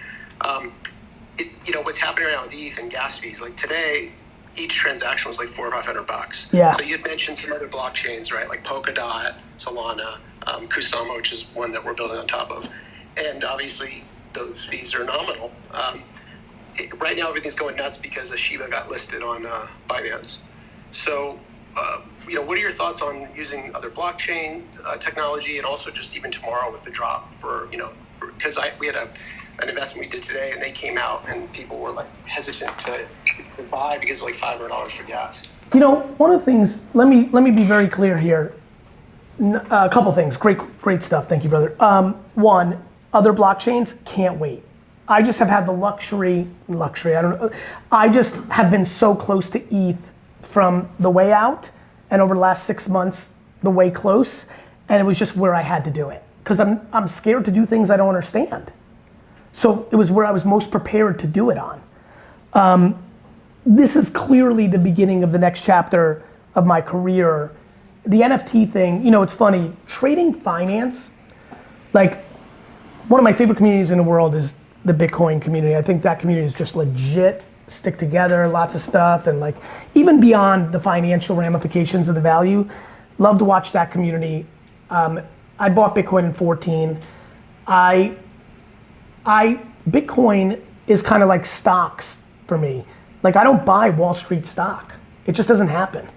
What's happening right now with ETH and gas fees, like today, each transaction was like $400 or $500. Yeah. So you had mentioned some other blockchains, right? Like Polkadot, Solana, Kusama, which is one that we're building on top of. And obviously those fees are nominal. Right now everything's going nuts because Shiba got listed on Binance. So, what are your thoughts on using other blockchain technology, and also just even tomorrow with the drop because we had an investment we did today, and they came out and people were like hesitant to buy because of like $500 for gas. One of the things, let me be very clear here. A couple things, great stuff, thank you, brother. One, other blockchains, can't wait. I just have had the luxury, I don't know, I just have been so close to ETH from the way out, and over the last 6 months, the way close, and it was just where I had to do it. Because I'm scared to do things I don't understand. So it was where I was most prepared to do it on. This is clearly the beginning of the next chapter of my career. The NFT thing, it's funny, trading finance, like one of my favorite communities in the world is the Bitcoin community. I think that community is just legit, stick together, lots of stuff, and like even beyond the financial ramifications of the value, love to watch that community. I bought Bitcoin in 14. Bitcoin is kind of like stocks for me. Like I don't buy Wall Street stock. It just doesn't happen.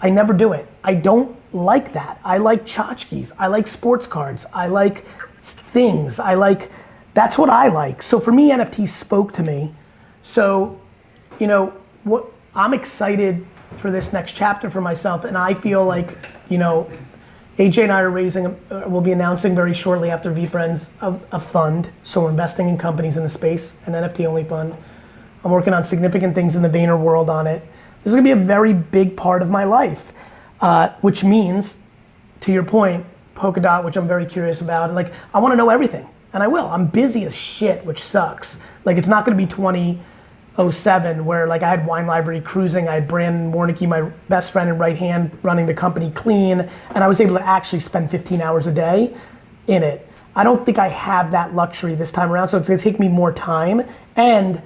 I never do it. I don't like that. I like tchotchkes. I like sports cards. I like things. That's what I like. So for me, NFTs spoke to me. So, what I'm excited for this next chapter for myself, and I feel like, AJ and I are we'll be announcing very shortly after VeeFriends a fund. So we're investing in companies in the space, an NFT only fund. I'm working on significant things in the Vayner world on it. This is gonna be a very big part of my life, which means, to your point, Polkadot, which I'm very curious about, like I wanna know everything, and I will. I'm busy as shit, which sucks. Like it's not gonna be 2007 where like I had Wine Library cruising, I had Brandon Warnicki, my best friend and right hand, running the company clean, and I was able to actually spend 15 hours a day in it. I don't think I have that luxury this time around, so it's gonna take me more time, and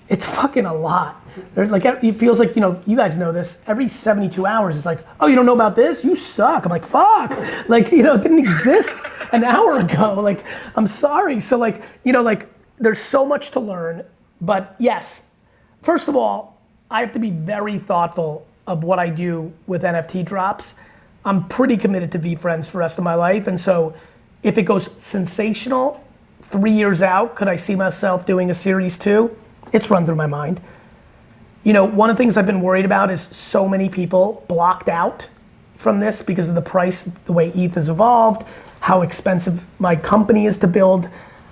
it's fucking a lot. Like it feels like, you guys know this, every 72 hours it's like, oh, you don't know about this? You suck. I'm like, fuck. Like, it didn't exist an hour ago. Like, I'm sorry. So like, there's so much to learn, but yes, first of all, I have to be very thoughtful of what I do with NFT drops. I'm pretty committed to VeeFriends for the rest of my life, and so if it goes sensational, 3 years out, could I see myself doing a series 2? It's run through my mind. One of the things I've been worried about is so many people blocked out from this because of the price, the way ETH has evolved, how expensive my company is to build.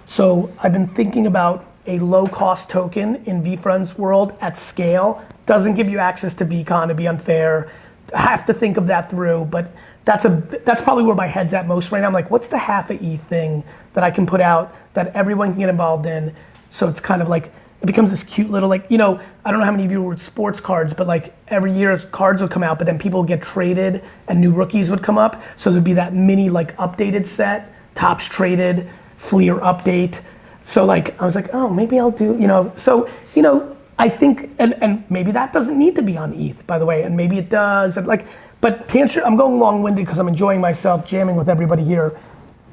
So I've been thinking about a low-cost token in VeeFriends world at scale. Doesn't give you access to Beacon, to be unfair. I have to think of that through, but that's probably where my head's at most right now. I'm like, what's the half a ETH thing that I can put out that everyone can get involved in? So it's kind of like, it becomes this cute little, like, you know, I don't know how many of you were with sports cards, but like every year cards would come out, but then people would get traded and new rookies would come up. So there'd be that mini like updated set, tops traded, Fleer update. So like, I was like, oh, maybe I'll do, you know, so, you know, I think, and maybe that doesn't need to be on ETH, by the way, and maybe it does, and like, but to answer, I'm going long-winded because I'm enjoying myself jamming with everybody here.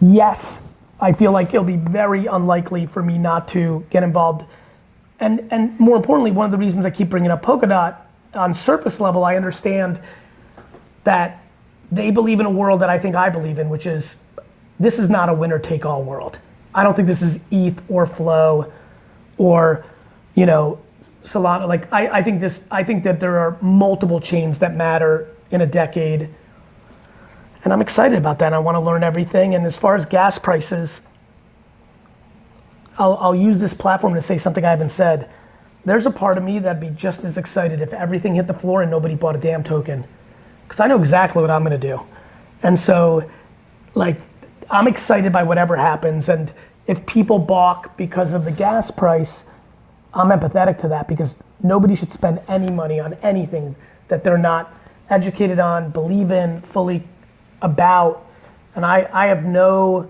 Yes, I feel like it'll be very unlikely for me not to get involved. And more importantly, one of the reasons I keep bringing up Polkadot, on surface level, I understand that they believe in a world that I think I believe in, which is, this is not a winner-take-all world. I don't think this is ETH or Flow or, you know, Solana. Like, I think that there are multiple chains that matter in a decade. And I'm excited about that. I want to learn everything. And as far as gas prices, I'll use this platform to say something I haven't said. There's a part of me that'd be just as excited if everything hit the floor and nobody bought a damn token. Because I know exactly what I'm going to do. And so, like, I'm excited by whatever happens. And if people balk because of the gas price, I'm empathetic to that, because nobody should spend any money on anything that they're not educated on, believe in, fully about. And I have no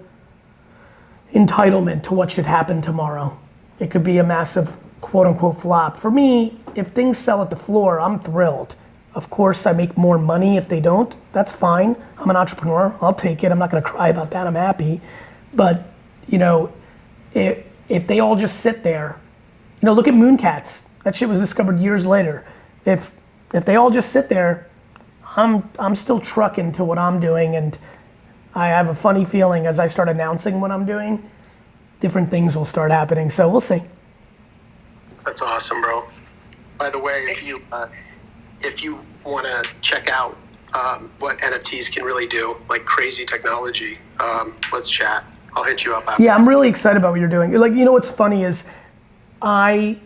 entitlement to what should happen tomorrow. It could be a massive quote unquote flop. For me, if things sell at the floor, I'm thrilled. Of course, I make more money if they don't. That's fine. I'm an entrepreneur. I'll take it. I'm not going to cry about that. I'm happy. But, you know, if they all just sit there, you know, look at Mooncats. That shit was discovered years later. If they all just sit there, I'm still trucking to what I'm doing, and I have a funny feeling as I start announcing what I'm doing, different things will start happening. So we'll see. That's awesome, bro. By the way, if you want to check out what NFTs can really do, like crazy technology, let's chat. I'll hit you up after. Yeah, I'm really excited about what you're doing. Like, you know what's funny is I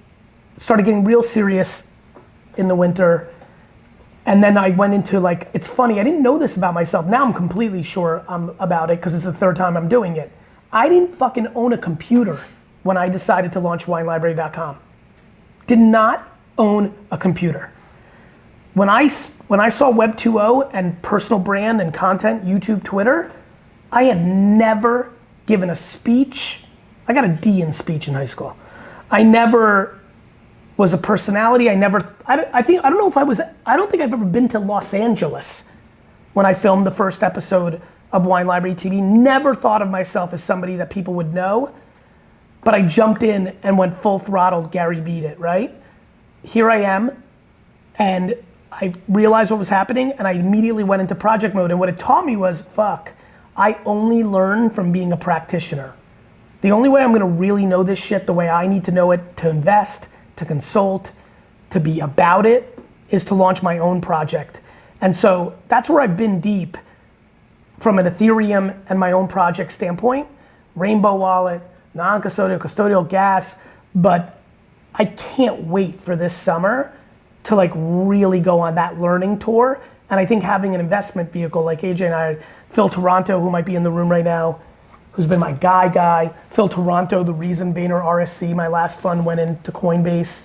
started getting real serious in the winter, and then I went into, like, it's funny, I didn't know this about myself. Now I'm completely sure about it because it's the third time I'm doing it. I didn't fucking own a computer when I decided to launch WineLibrary.com. Did not own a computer. When I saw Web 2.0 and personal brand and content, YouTube, Twitter, I had never given a speech. I got a D in speech in high school. I never was a personality. I don't think I've ever been to Los Angeles when I filmed the first episode of Wine Library TV. Never thought of myself as somebody that people would know, but I jumped in and went full throttle, Gary Vee'd it, right? Here I am, and I realized what was happening, and I immediately went into project mode, and what it taught me was, fuck, I only learn from being a practitioner. The only way I'm gonna really know this shit the way I need to know it, to invest, to consult, to be about it, is to launch my own project. And so that's where I've been deep from an Ethereum and my own project standpoint. Rainbow Wallet, non-custodial, custodial gas, but I can't wait for this summer to like really go on that learning tour. And I think having an investment vehicle like AJ and I, Phil Toronto, who might be in the room right now, who's been my guy. Phil Toronto, the reason Vayner RSC, my last fund, went into Coinbase,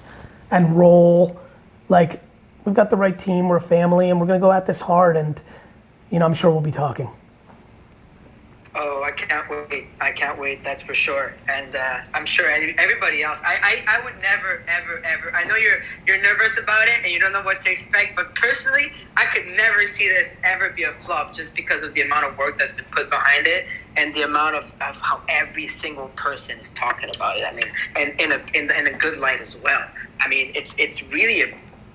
and Roll. Like, we've got the right team, we're a family, and we're gonna go at this hard, and you know, I'm sure we'll be talking. Oh, I can't wait, that's for sure. And I'm sure everybody else, I would never, ever, I know you're nervous about it and you don't know what to expect, but personally, I could never see this ever be a flop just because of the amount of work that's been put behind it and the amount of how every single person is talking about it. I mean, and in a good light as well. I mean, it's really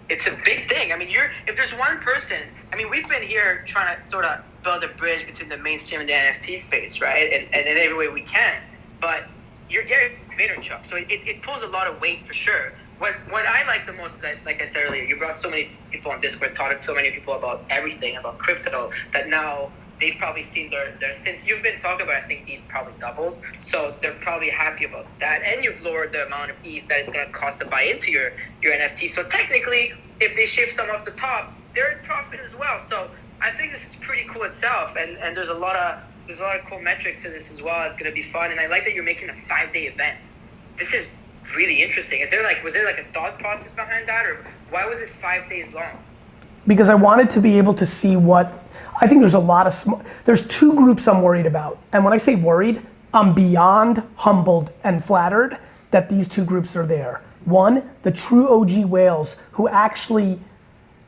it's a big thing. I mean, if there's one person, I mean, we've been here trying to sort of build a bridge between the mainstream and the NFT space, right? And in every way we can. But you're Gary Vaynerchuk, so it pulls a lot of weight for sure. What I like the most is that, like I said earlier, you brought so many people on Discord, taught so many people about everything, about crypto, that now they've probably seen their since you've been talking about, I think ETH probably doubled. So they're probably happy about that. And you've lowered the amount of ETH that it's going to cost to buy into your NFT. So technically, if they shift some off the top, they're in profit as well. So I think this is pretty cool itself. And there's a lot of cool metrics to this as well. It's going to be fun. And I like that you're making a 5-day event. This is really interesting. Was there like a thought process behind that, or why was it 5 days long? Because I wanted to be able to see I think there's a lot of, there's two groups I'm worried about. And when I say worried, I'm beyond humbled and flattered that these two groups are there. One, the true OG whales who actually,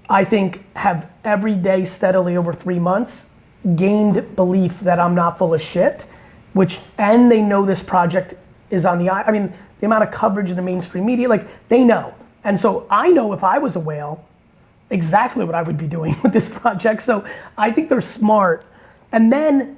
I think, have every day steadily over 3 months gained belief that I'm not full of shit, and they know this project is on the amount of coverage in the mainstream media, like they know. And so I know if I was a whale, exactly what I would be doing with this project. So I think they're smart. And then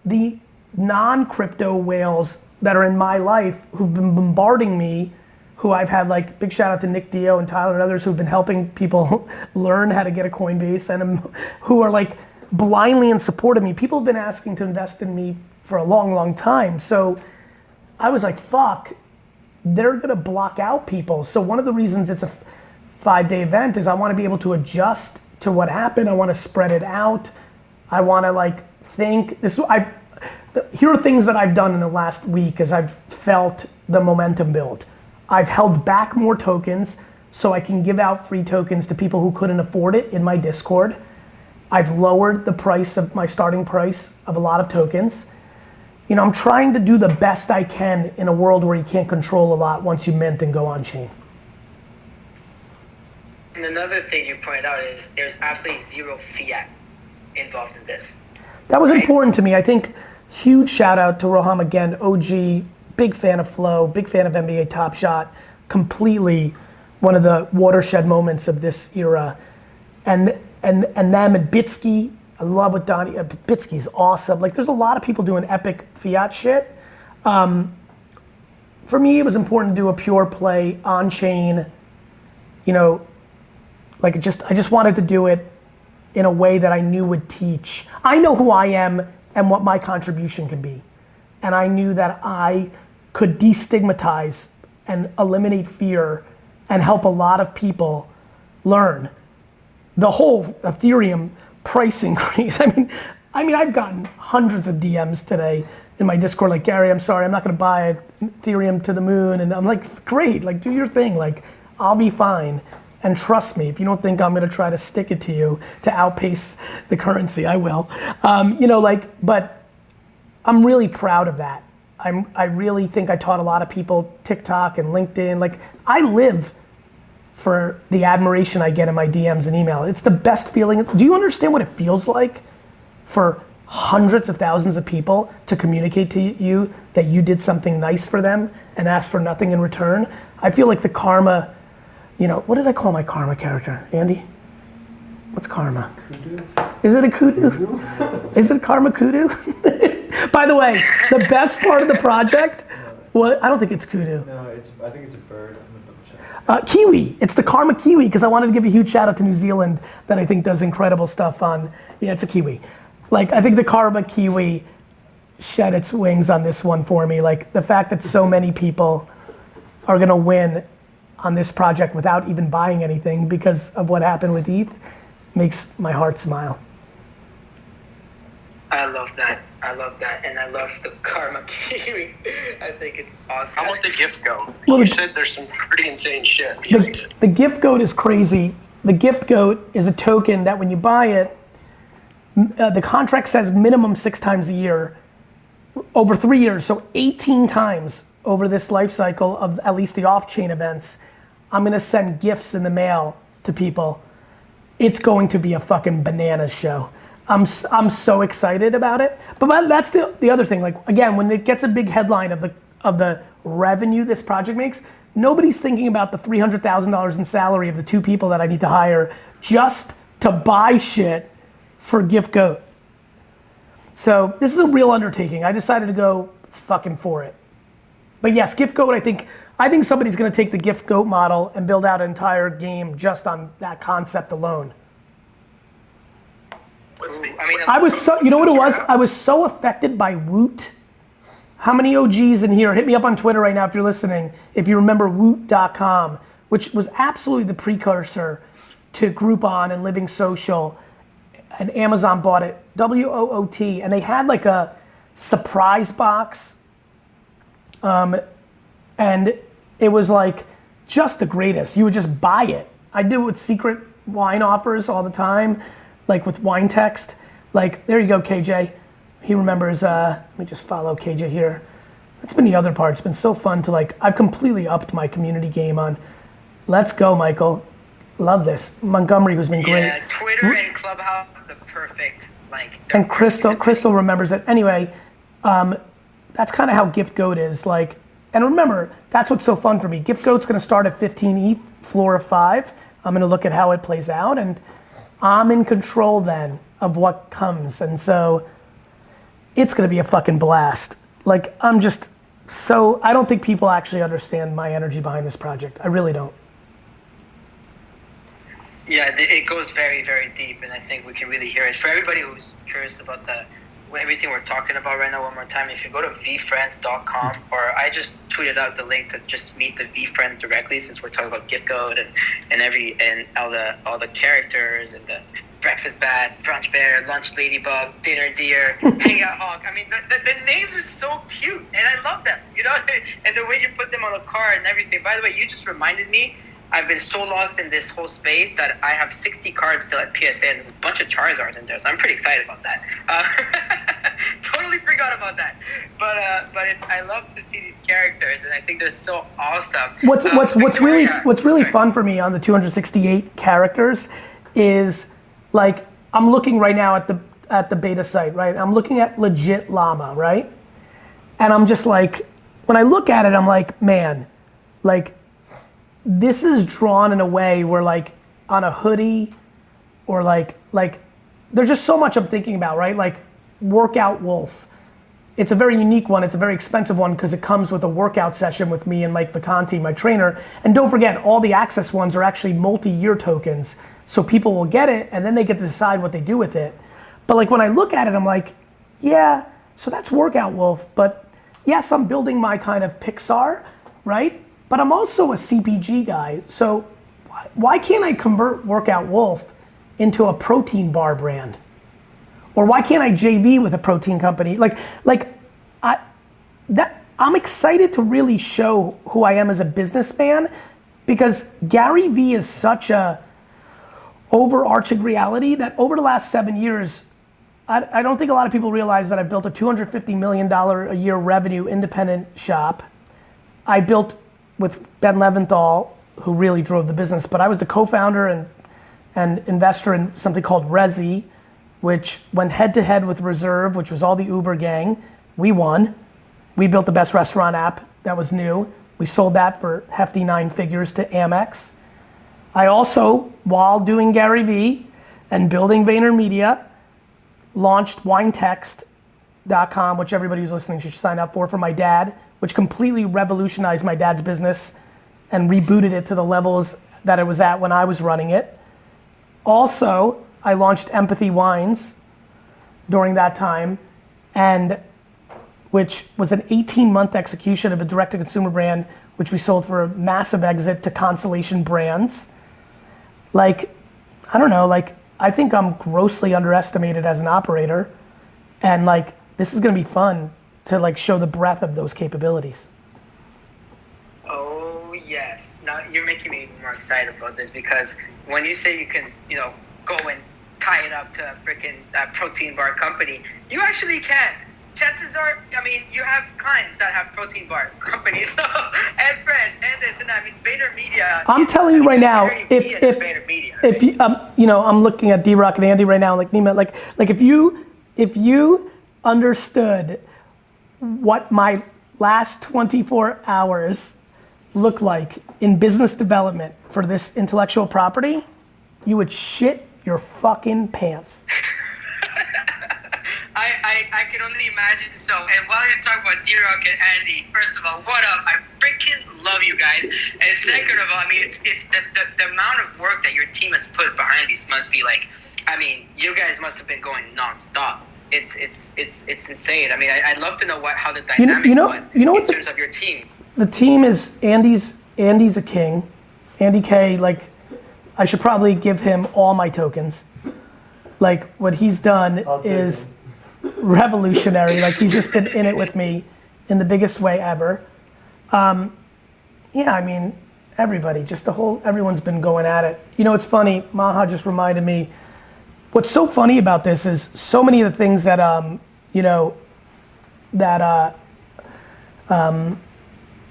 the non-crypto whales that are in my life who've been bombarding me, who I've had like, big shout out to Nick Dio and Tyler and others who've been helping people learn how to get a Coinbase, and who are like blindly in support of me. People have been asking to invest in me for a long, long time. So I was like, fuck, they're gonna block out people. So one of the reasons it's a 5-day event is I wanna be able to adjust to what happened. I wanna spread it out. I wanna like think, here are things that I've done in the last week as I've felt the momentum build. I've held back more tokens so I can give out free tokens to people who couldn't afford it in my Discord. I've lowered the price of my starting price of a lot of tokens. You know, I'm trying to do the best I can in a world where you can't control a lot once you mint and go on chain. And another thing you pointed out is there's absolutely zero fiat involved in this. That was important to me. I think huge shout out to Roham again, OG, big fan of Flow, big fan of NBA Top Shot, completely one of the watershed moments of this era. And them and Bitsky, I love what Donnie, Bitsky's awesome. Like there's a lot of people doing epic fiat shit. For me, it was important to do a pure play on chain, you know, like I just wanted to do it in a way that I knew would teach. I know who I am and what my contribution can be. And I knew that I could destigmatize and eliminate fear and help a lot of people learn. The whole Ethereum price increase. I mean, I've gotten hundreds of DMs today in my Discord, like, Gary, I'm sorry, I'm not gonna buy Ethereum to the moon. And I'm like, great, like do your thing. Like, I'll be fine. And trust me, if you don't think I'm gonna try to stick it to you to outpace the currency, I will. You know, like, but I'm really proud of that. I really think I taught a lot of people TikTok and LinkedIn. Like, I live for the admiration I get in my DMs and email. It's the best feeling. Do you understand what it feels like for hundreds of thousands of people to communicate to you that you did something nice for them and ask for nothing in return? I feel like the karma, you know, what did I call my karma character, Andy? What's karma? Kudu? Is it a kudu? Is it karma kudu? By the way, the best part of the project, I don't think it's kudu. No, I think it's a bird. I'm gonna double check. Kiwi, it's the karma kiwi, because I wanted to give a huge shout out to New Zealand that I think does incredible stuff it's a kiwi. Like, I think the karma kiwi shed its wings on this one for me. Like, the fact that so many people are gonna win on this project without even buying anything because of what happened with ETH makes my heart smile. I love that. And I love the karma kiwi. I think it's awesome. How about the gift goat? Well, You said there's some pretty insane shit behind it. The gift goat is crazy. The gift goat is a token that when you buy it, the contract says minimum 6 times a year, over 3 years, so 18 times over this life cycle of at least the off-chain events, I'm gonna send gifts in the mail to people. It's going to be a fucking bananas show. I'm so excited about it. But that's the other thing. Like, again, when it gets a big headline of the revenue this project makes, nobody's thinking about the $300,000 in salary of the 2 people that I need to hire just to buy shit for Gift Goat. So this is a real undertaking. I decided to go fucking for it. But yes, Gift Goat, I think somebody's gonna take the Gift Goat model and build out an entire game just on that concept alone. I was so, you know what it was? I was so affected by Woot. How many OGs in here? Hit me up on Twitter right now if you're listening. If you remember Woot.com, which was absolutely the precursor to Groupon and Living Social, and Amazon bought it, WOOT, and they had like a surprise box, and it was like just the greatest. You would just buy it. I do it with secret wine offers all the time, like with wine text. Like, there you go, KJ. He remembers, let me just follow KJ here. That's been the other part. It's been so fun to like, I've completely upped my community game on, let's go, Michael. Love this. Montgomery, who's been great. Yeah, Twitter and Clubhouse, the perfect, like. And Crystal remembers it. Anyway, that's kind of how Gift Goat is. Like, and remember, that's what's so fun for me. Gift Goat's gonna start at 15 ETH, floor of 5. I'm gonna look at how it plays out, and I'm in control then of what comes. And so, it's gonna be a fucking blast. Like, I'm just so, I don't think people actually understand my energy behind this project. I really don't. Yeah, it goes very, very deep, and I think we can really hear it. For everybody who's curious about everything we're talking about right now, one more time, if you go to VeeFriends.com, or I just tweeted out the link to just meet the VeeFriends directly, since we're talking about Gift Code and all the characters and the breakfast bat, brunch bear, lunch ladybug, dinner deer, hangout hawk. I mean, the names are so cute, and I love them, you know, and the way you put them on a card and everything. By the way, you just reminded me, I've been so lost in this whole space that I have 60 cards still at PSA, and there's a bunch of Charizards in there, so I'm pretty excited about that. Totally forgot about that. But I love to see these characters, and I think they're so awesome. What's really fun for me on the 268 characters is, like, I'm looking right now at the beta site, right? I'm looking at legit llama, right? And I'm just like, when I look at it, I'm like, man, like, this is drawn in a way where, like, on a hoodie, or like there's just so much I'm thinking about, right? Like, Workout Wolf. It's a very unique one. It's a very expensive one because it comes with a workout session with me and Mike Vacanti, my trainer. And don't forget, all the access ones are actually multi-year tokens. So people will get it, and then they get to decide what they do with it. But like, when I look at it, I'm like, yeah, so that's Workout Wolf. But yes, I'm building my kind of Pixar, right? But I'm also a CPG guy, so why can't I convert Workout Wolf into a protein bar brand? Or why can't I JV with a protein company? I'm excited to really show who I am as a businessman, because Gary Vee is such a overarching reality that over the last 7 years, I don't think a lot of people realize that I've built a $250 million a year revenue independent shop. I built with Ben Leventhal, who really drove the business, but I was the co-founder and investor in something called Resi, which went head to head with Reserve, which was all the Uber gang. We won. We built the best restaurant app that was new. We sold that for hefty 9 figures to Amex. I also, while doing Gary Vee and building VaynerMedia, launched winetext.com, which everybody who's listening should sign up for my dad, which completely revolutionized my dad's business and rebooted it to the levels that it was at when I was running it. Also, I launched Empathy Wines during that time, and which was an 18-month execution of a direct-to-consumer brand, which we sold for a massive exit to Constellation Brands. Like, I don't know, like, I think I'm grossly underestimated as an operator, and like, this is gonna be fun to like show the breadth of those capabilities. Oh yes, now you're making me even more excited about this, because when you say you can, you know, go and tie it up to a freaking protein bar company, you actually can. Chances are, I mean, you have clients that have protein bar companies, and friends, and this and that. I mean, VaynerMedia. I'm telling you right now, if you, you know, I'm looking at D-Rock and Andy right now, like Nima, like if you understood what my last 24 hours look like in business development for this intellectual property, you would shit your fucking pants. I can only imagine so. And while you're talking about D-Rock and Andy, first of all, what up? I freaking love you guys. And second of all, I mean, it's the amount of work that your team has put behind these must be like, I mean, you guys must have been going nonstop. It's insane. I mean, I'd love to know how the dynamic was in terms of your team. The team is Andy's a king. Andy K, like, I should probably give him all my tokens. Like, what he's done is revolutionary. Like, he's just been in it with me in the biggest way ever. Yeah, I mean, everybody, just everyone's been going at it. You know, it's funny, Maha just reminded me, what's so funny about this is so many of the things that,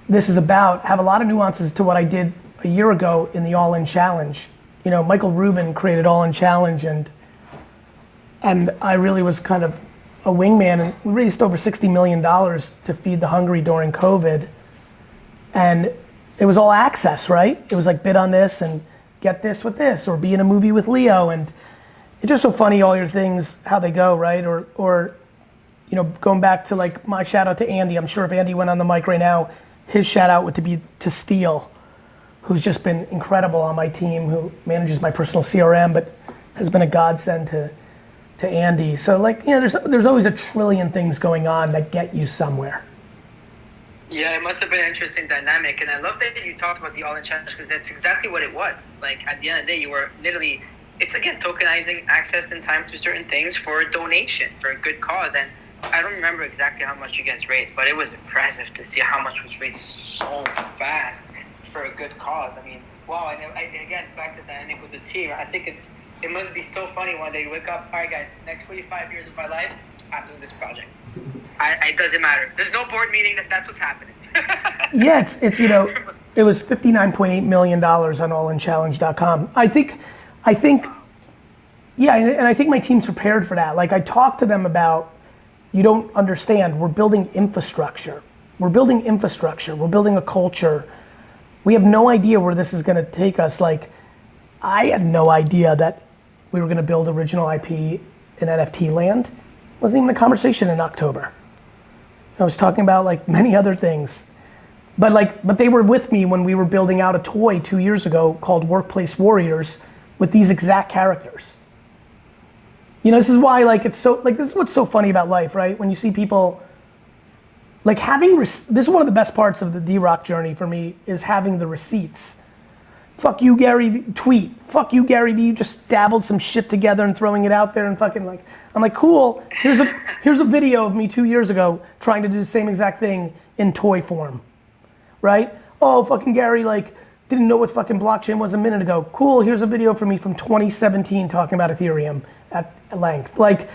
this is about have a lot of nuances to what I did a year ago in the All In Challenge. You know, Michael Rubin created All In Challenge and I really was kind of a wingman, and we raised over $60 million to feed the hungry during COVID. And it was all access, right? It was like bid on this and get this with this, or be in a movie with Leo. And it's just so funny, all your things, how they go, right? Or you know, going back to like my shout out to Andy. I'm sure if Andy went on the mic right now, his shout out would be to Steele, who's just been incredible on my team, who manages my personal CRM, but has been a godsend to Andy. So like, you know, there's always a trillion things going on that get you somewhere. Yeah, it must have been an interesting dynamic, and I love that you talked about the All In Challenge, because that's exactly what it was. Like, at the end of the day, you were literally, it's again tokenizing access and time to certain things for a donation, for a good cause. And I don't remember exactly how much you guys raised, but it was impressive to see how much was raised so fast for a good cause. I mean, wow. And again, back to the dynamic with the team, I think it must be so funny one day you wake up, all right guys, next 45 years of my life, I'm doing this project. It doesn't matter. There's no board meeting, that's what's happening. Yeah, it's you know, it was $59.8 million on allinchallenge.com. I think, yeah, and I think my team's prepared for that. Like I talked to them about, you don't understand, we're building infrastructure. We're building a culture. We have no idea where this is gonna take us. Like, I had no idea that we were gonna build original IP in NFT land. It wasn't even a conversation in October. I was talking about like many other things. But they were with me when we were building out a toy 2 years ago called Workplace Warriors with these exact characters. You know, this is why like it's so, like this is what's so funny about life, right? When you see people, like this is one of the best parts of the D-Rock journey for me, is having the receipts. Fuck you, Gary, tweet. Fuck you, Gary V, you just dabbled some shit together and throwing it out there and fucking like, I'm like, cool, here's a video of me 2 years ago trying to do the same exact thing in toy form, right? Oh, fucking Gary, like, didn't know what fucking blockchain was a minute ago. Cool, here's a video from me from 2017 talking about Ethereum at length. Like,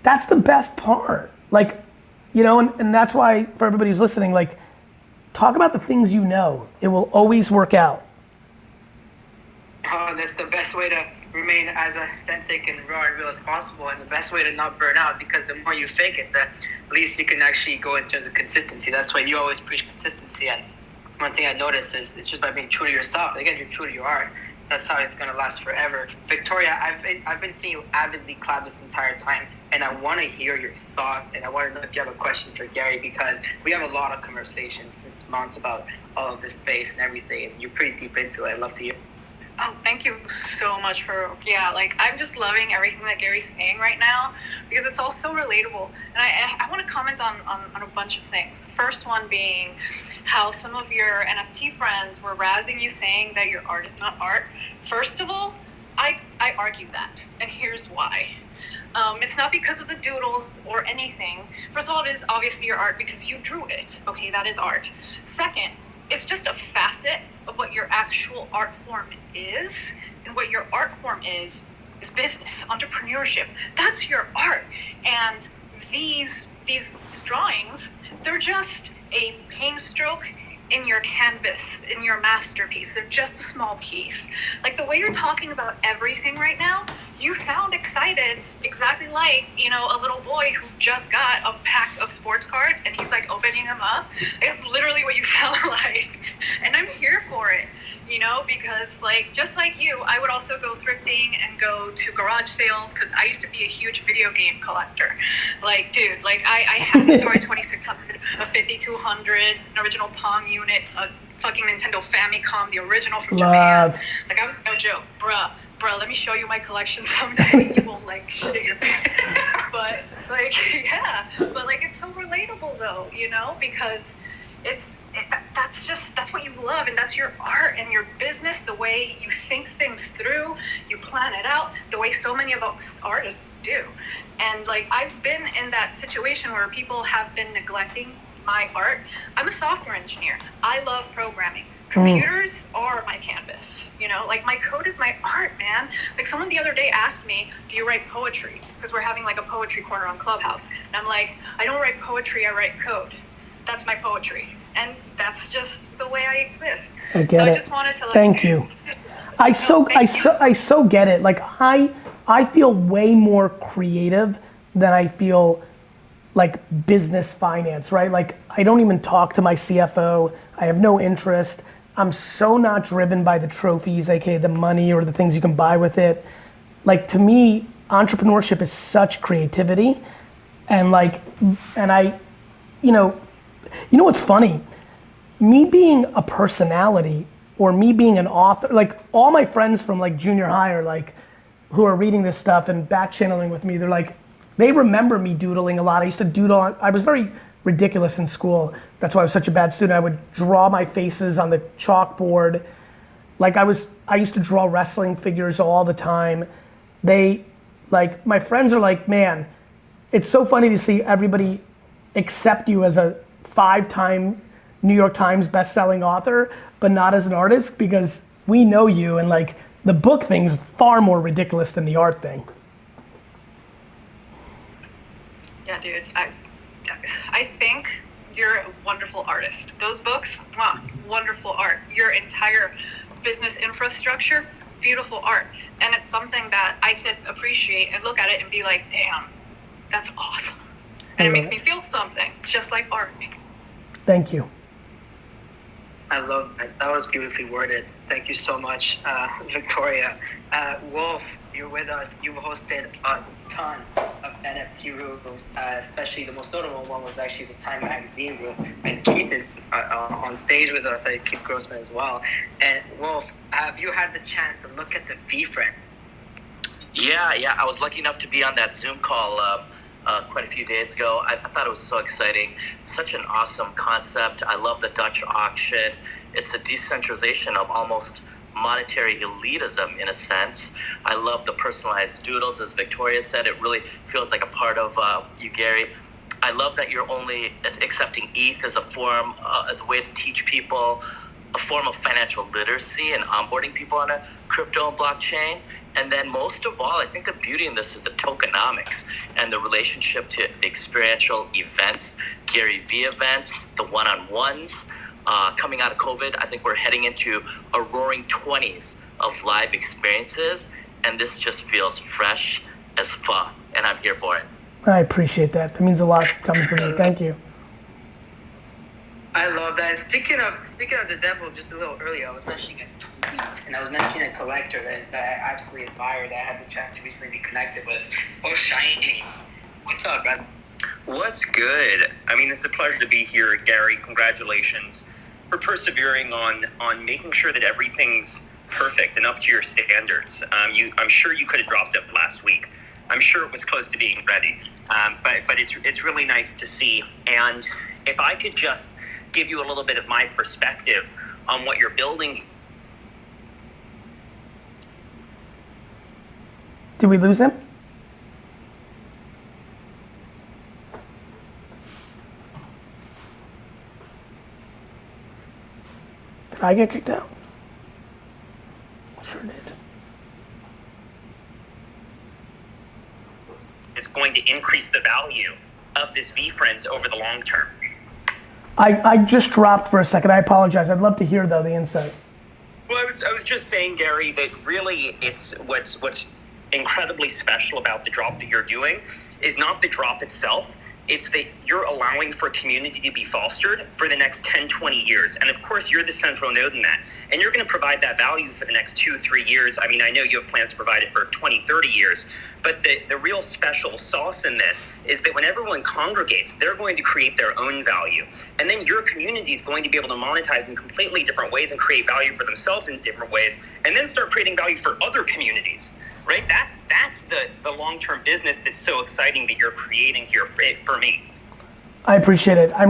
that's the best part. Like, you know, and that's why, for everybody who's listening, like, talk about the things you know. It will always work out. Oh, that's the best way to remain as authentic and raw and real as possible, and the best way to not burn out, because the more you fake it, the least you can actually go in terms of consistency. That's why you always preach consistency, and one thing I noticed is it's just by being true to yourself. Again, you're true to your art. That's how it's gonna last forever. Victoria, I've been seeing you avidly clap this entire time, and I want to hear your thought, and I want to know if you have a question for Gary, because we have a lot of conversations since months about all of this space and everything, and you're pretty deep into it. I'd love to hear. Oh, thank you so much like, I'm just loving everything that Gary's saying right now, because it's all so relatable. And I want to comment on a bunch of things. The first one being how some of your NFT friends were razzing you, saying that your art is not art. First of all, I argue that, and here's why. It's not because of the doodles or anything. First of all, it is obviously your art because you drew it. Okay, that is art. Second, it's just a facet of what your actual art form is, and what your art form is business, entrepreneurship. That's your art. And these drawings, they're just a paint stroke in your canvas, in your masterpiece. They're just a small piece. Like the way you're talking about everything right now, you sound excited, exactly like, you know, a little boy who just got a pack of sports cards and he's like opening them up. It's literally what you sound like. And I'm here for it, you know, because like, just like you, I would also go thrifting and go to garage sales, because I used to be a huge video game collector. Like, dude, like I had an Atari 2600, a 5200, an original Pong unit, a fucking Nintendo Famicom, the original from Japan. Like, I was no joke, bruh, let me show you my collection someday. You will like shit at your pants. But like, yeah, but like, it's so relatable though, you know, because that's what you love, and that's your art and your business, the way you think things through, you plan it out, the way so many of us artists do. And like, I've been in that situation where people have been neglecting my art. I'm a software engineer. I love programming. Computers are my canvas. You know, like my code is my art, man. Like someone the other day asked me, do you write poetry? Because we're having like a poetry corner on Clubhouse. And I'm like, I don't write poetry, I write code. That's my poetry. And that's just the way I exist. I get it. I just wanted to like, thank you. I so get it. Like I feel way more creative than I feel like business finance, right? Like I don't even talk to my CFO. I have no interest. I'm so not driven by the trophies, aka the money or the things you can buy with it. Like to me, entrepreneurship is such creativity, and I, you know what's funny? Me being a personality or me being an author, like all my friends from like junior high are like, who are reading this stuff and back channeling with me, they're like, they remember me doodling a lot. I used to doodle, I was very ridiculous in school. That's why I was such a bad student. I would draw my faces on the chalkboard. Like I used to draw wrestling figures all the time. My friends are like, man, it's so funny to see everybody accept you as a 5-time New York Times best-selling author, but not as an artist, because we know you, and like the book thing's far more ridiculous than the art thing. Yeah, dude. I think you're a wonderful artist. Those books, wow, wonderful art. Your entire business infrastructure, beautiful art. And it's something that I could appreciate and look at it and be like, damn, that's awesome. And it makes me feel something, just like art. Thank you. I love that. That was beautifully worded. Thank you so much, Victoria. Wolf, you're with us. You've hosted a ton of NFT rooms, especially the most notable one was actually the Time Magazine room. And Keith is on stage with us, Keith Grossman as well. And Wolf, have you had the chance to look at the VeeFriends? Yeah. I was lucky enough to be on that Zoom call quite a few days ago. I thought it was so exciting. Such an awesome concept. I love the Dutch auction. It's a decentralization of almost monetary elitism in a sense. I love the personalized doodles, as Victoria said. It really feels like a part of you, Gary. I love that you're only accepting ETH as a form, as a way to teach people a form of financial literacy and onboarding people on a crypto and blockchain. And then most of all, I think the beauty in this is the tokenomics and the relationship to the experiential events, Gary V events, the one-on-ones. Coming out of COVID, I think we're heading into a roaring 20s of live experiences, and this just feels fresh as fuck, and I'm here for it. I appreciate that. That means a lot coming from you. Thank you. I love that. And speaking of the devil, just a little earlier, I was mentioning a tweet, and I was mentioning a collector that I absolutely admire, that I had the chance to recently be connected with. Oh, Shiny. What's up, man? What's good? I mean, it's a pleasure to be here, Gary. Congratulations for persevering on making sure that everything's perfect and up to your standards. I'm sure you could have dropped it last week. I'm sure it was close to being ready. But it's really nice to see. And if I could just give you a little bit of my perspective on what you're building. Did we lose him? Did I get kicked out? Sure did. Is going to increase the value of this VeeFriends over the long term. I just dropped for a second. I apologize. I'd love to hear though the insight. Well, I was just saying, Gary, that really it's what's incredibly special about the drop that you're doing is not the drop itself. It's that you're allowing for community to be fostered for the next 10, 20 years. And of course, you're the central node in that. And you're going to provide that value for the next 2, 3 years. I mean, I know you have plans to provide it for 20, 30 years. But the real special sauce in this is that when everyone congregates, they're going to create their own value. And then your community is going to be able to monetize in completely different ways and create value for themselves in different ways. And then start creating value for other communities. Right, that's the long-term business that's so exciting that you're creating here for me. I appreciate it. I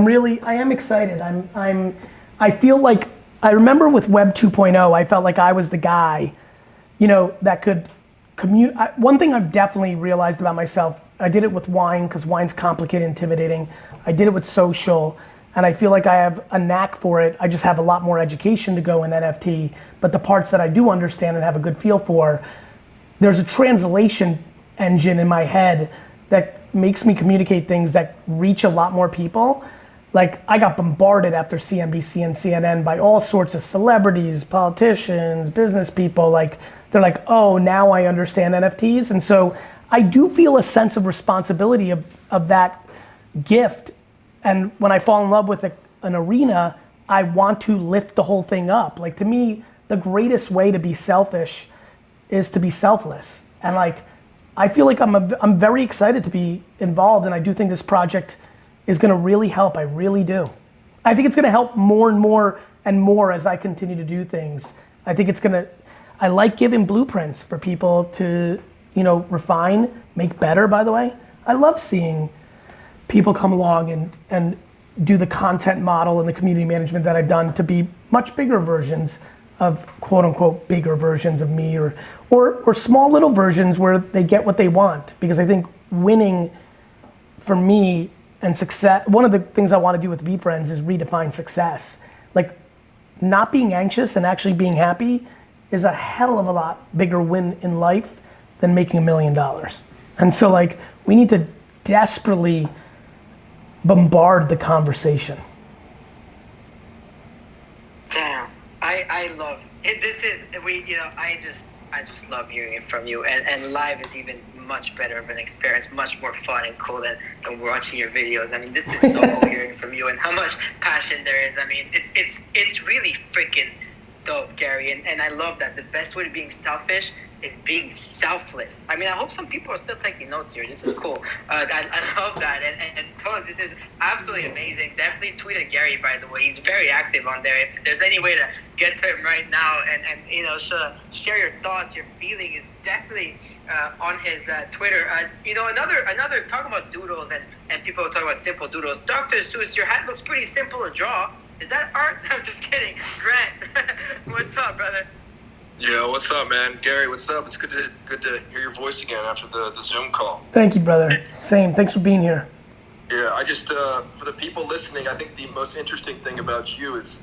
am excited. I feel like, I remember with Web 2.0, I felt like I was the guy, that could one thing I've definitely realized about myself, I did it with wine because wine's complicated, intimidating. I did it with social. and I feel like I have a knack for it. I just have a lot more education to go in NFT, but the parts that I do understand and have a good feel for, there's a translation engine in my head that makes me communicate things that reach a lot more people. Like, I got bombarded after CNBC and CNN by all sorts of celebrities, politicians, business people. Like, they're like, oh, now I understand NFTs. And so I do feel a sense of responsibility of that gift. And when I fall in love with an arena, I want to lift the whole thing up. Like, to me, the greatest way to be selfish is to be selfless. And like, I feel like I'm very excited to be involved, and I do think this project is gonna really help. I really do. I think it's gonna help more and more and more as I continue to do things. I think I like giving blueprints for people to, refine, make better, by the way. I love seeing people come along and do the content model and the community management that I've done to be much bigger versions of quote unquote bigger versions of me or small little versions where they get what they want. Because I think winning for me and success, one of the things I want to do with VeeFriends is redefine success. Like, not being anxious and actually being happy is a hell of a lot bigger win in life than making $1 million. And so like, we need to desperately bombard the conversation. Damn, I love it. This is I just love hearing it from you, and live is even much better of an experience, much more fun and cool than watching your videos. I mean, this is so cool hearing from you and how much passion there is. I mean, it's really freaking dope, Gary, and I love that. The best way to being selfish is being selfless. I mean, I hope some people are still taking notes here. This is cool. I love that. And Tones, this is absolutely amazing. Definitely tweet at Gary, by the way. He's very active on there. If there's any way to get to him right now and share your thoughts, your feeling is definitely on his Twitter. Another talking about doodles and people talk about simple doodles. Dr. Seuss, your hat looks pretty simple to draw. Is that art? I'm just kidding. Grant, what's up, brother? Yeah, what's up, man? Gary, what's up? It's good to hear your voice again after the Zoom call. Thank you, brother. Same. Thanks for being here. Yeah, I just, for the people listening, I think the most interesting thing about you is,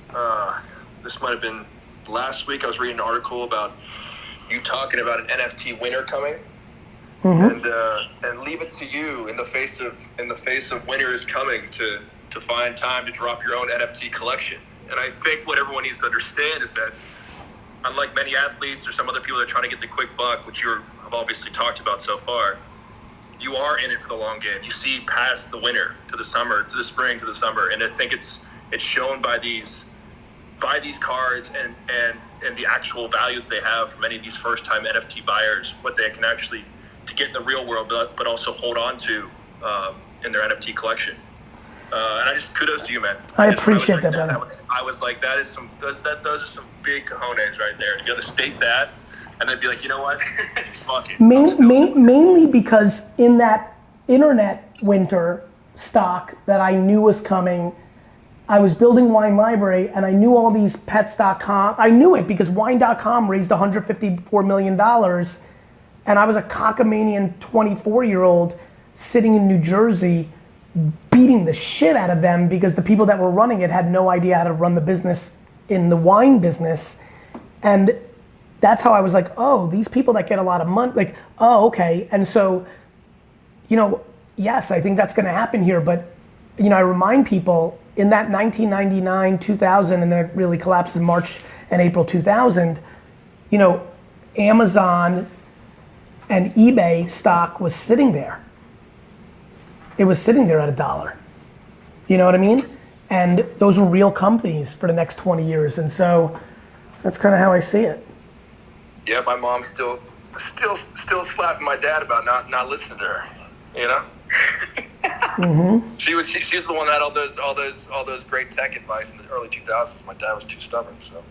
this might have been last week, I was reading an article about you talking about an NFT winter coming. Mm-hmm. And leave it to you in the face of winter is coming to find time to drop your own NFT collection. And I think what everyone needs to understand is that unlike many athletes or some other people that are trying to get the quick buck, which you have obviously talked about so far, you are in it for the long game. You see past the winter to the summer, to the spring, to the summer, and I think it's shown by these cards and the actual value that they have for many of these first-time NFT buyers, what they can actually to get in the real world, but also hold on to in their NFT collection. And I just kudos to you, man. I appreciate that, brother. I was like, those are some big cojones right there. To be able to state that, and then be like, you know what? Fuck it. Mainly because in that internet winter stock that I knew was coming, I was building Wine Library, and I knew all these pets.com. I knew it because wine.com raised $154 million, and I was a cockamanian 24-year-old sitting in New Jersey beating the shit out of them because the people that were running it had no idea how to run the business in the wine business. And that's how I was like, oh, these people that get a lot of money, like, oh, okay. And so, yes, I think that's gonna happen here, but I remind people in that 1999, 2000, and then it really collapsed in March and April 2000, Amazon and eBay stock was sitting there. It was sitting there at $1. You know what I mean? And those were real companies for the next 20 years. And so that's kind of how I see it. Yeah, my mom's still slapping my dad about not listening to her. Mm-hmm. She was the one that had all those great tech advice in the early 2000s. My dad was too stubborn, so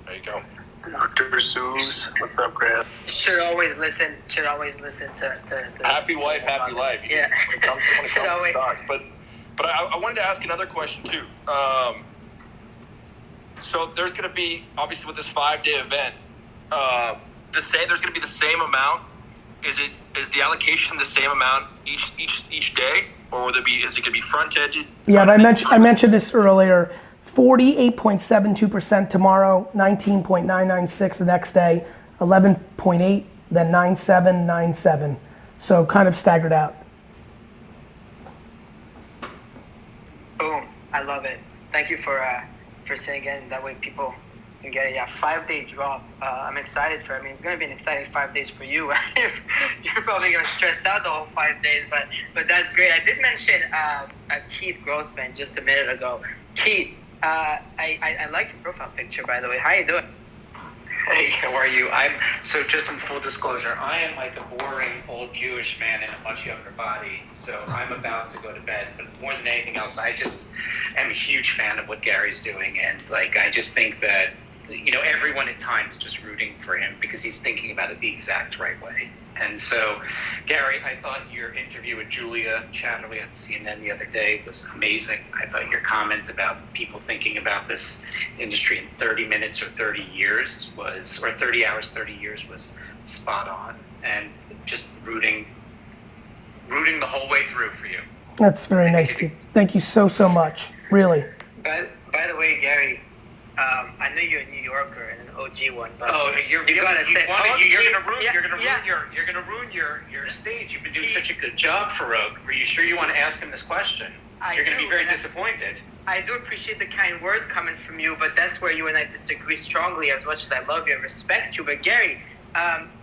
there you go. Dr. Seuss, what's up, Grant? Should always listen to happy wife, happy life. Yeah. When it comes to stocks. But I wanted to ask another question too. So there's going to be, obviously with this 5-day event, there's going to be the same amount. Is it is the allocation the same amount each day, or will is it gonna be fronted? Yeah, but I mentioned this earlier. 48.72% tomorrow, 19.996 the next day, 11.8, then 9.797. So kind of staggered out. Boom. I love it. Thank you for saying it. That way people can get it. Yeah, 5-day drop. I'm excited for it. I mean, it's going to be an exciting 5 days for you. You're probably going to stress out the whole 5 days, but that's great. I did mention Keith Grossman just a minute ago. Keith, I like your profile picture, by the way. How you doing? Hey, how are you? So just some full disclosure, I am like a boring old Jewish man in a much younger body, so I'm about to go to bed, but more than anything else, I just am a huge fan of what Gary's doing, and like, I just think that, you know, everyone at times is just rooting for him because he's thinking about it the exact right way. And so, Gary, I thought your interview with Julia Chatterley on CNN the other day was amazing. I thought your comment about people thinking about this industry in 30 minutes or 30 years or 30 hours, 30 years was spot on. And just rooting the whole way through for you. That's very nice, Keith. Thank you so much. Really. By the way, Gary, I know you're a New Yorker and an OG one, but you're gonna ruin your stage. You've been doing such a good job, Farouk. Are you sure you want to ask him this question? You're gonna be very disappointed. I do appreciate the kind words coming from you, but that's where you and I disagree strongly. As much as I love you and respect you, but Gary,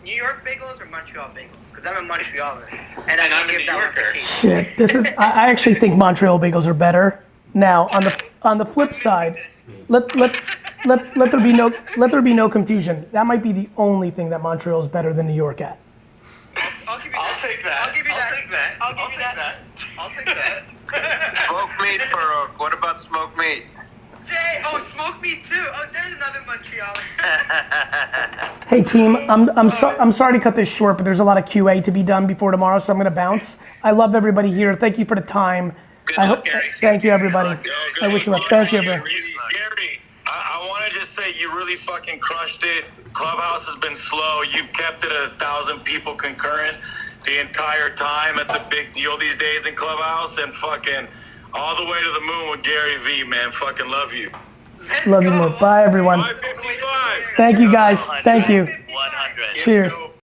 New York bagels or Montreal bagels? Because I'm a Montrealer, and I'm a New Yorker. Shit, I actually think Montreal bagels are better. Now on the flip side. Let there be no confusion. That might be the only thing that Montreal is better than New York at. I'll take that. I'll take that. Smoked meat, Farouk. What about smoked meat? Jay, smoke meat too. Oh, there's another Montrealer. Hey team, I'm sorry to cut this short, but there's a lot of QA to be done before tomorrow, so I'm gonna bounce. I love everybody here. Thank you for the time. Good luck, Gary. Thank you, everybody. I wish you luck. Thank you, everyone. Gary, I want to just say you really fucking crushed it. Clubhouse has been slow. You've kept it at 1,000 people concurrent the entire time. It's a big deal these days in Clubhouse, and fucking all the way to the moon with Gary V, man. Fucking love you. Love you more. Bye, everyone. 555. Thank you, guys. Thank you. 100. Cheers.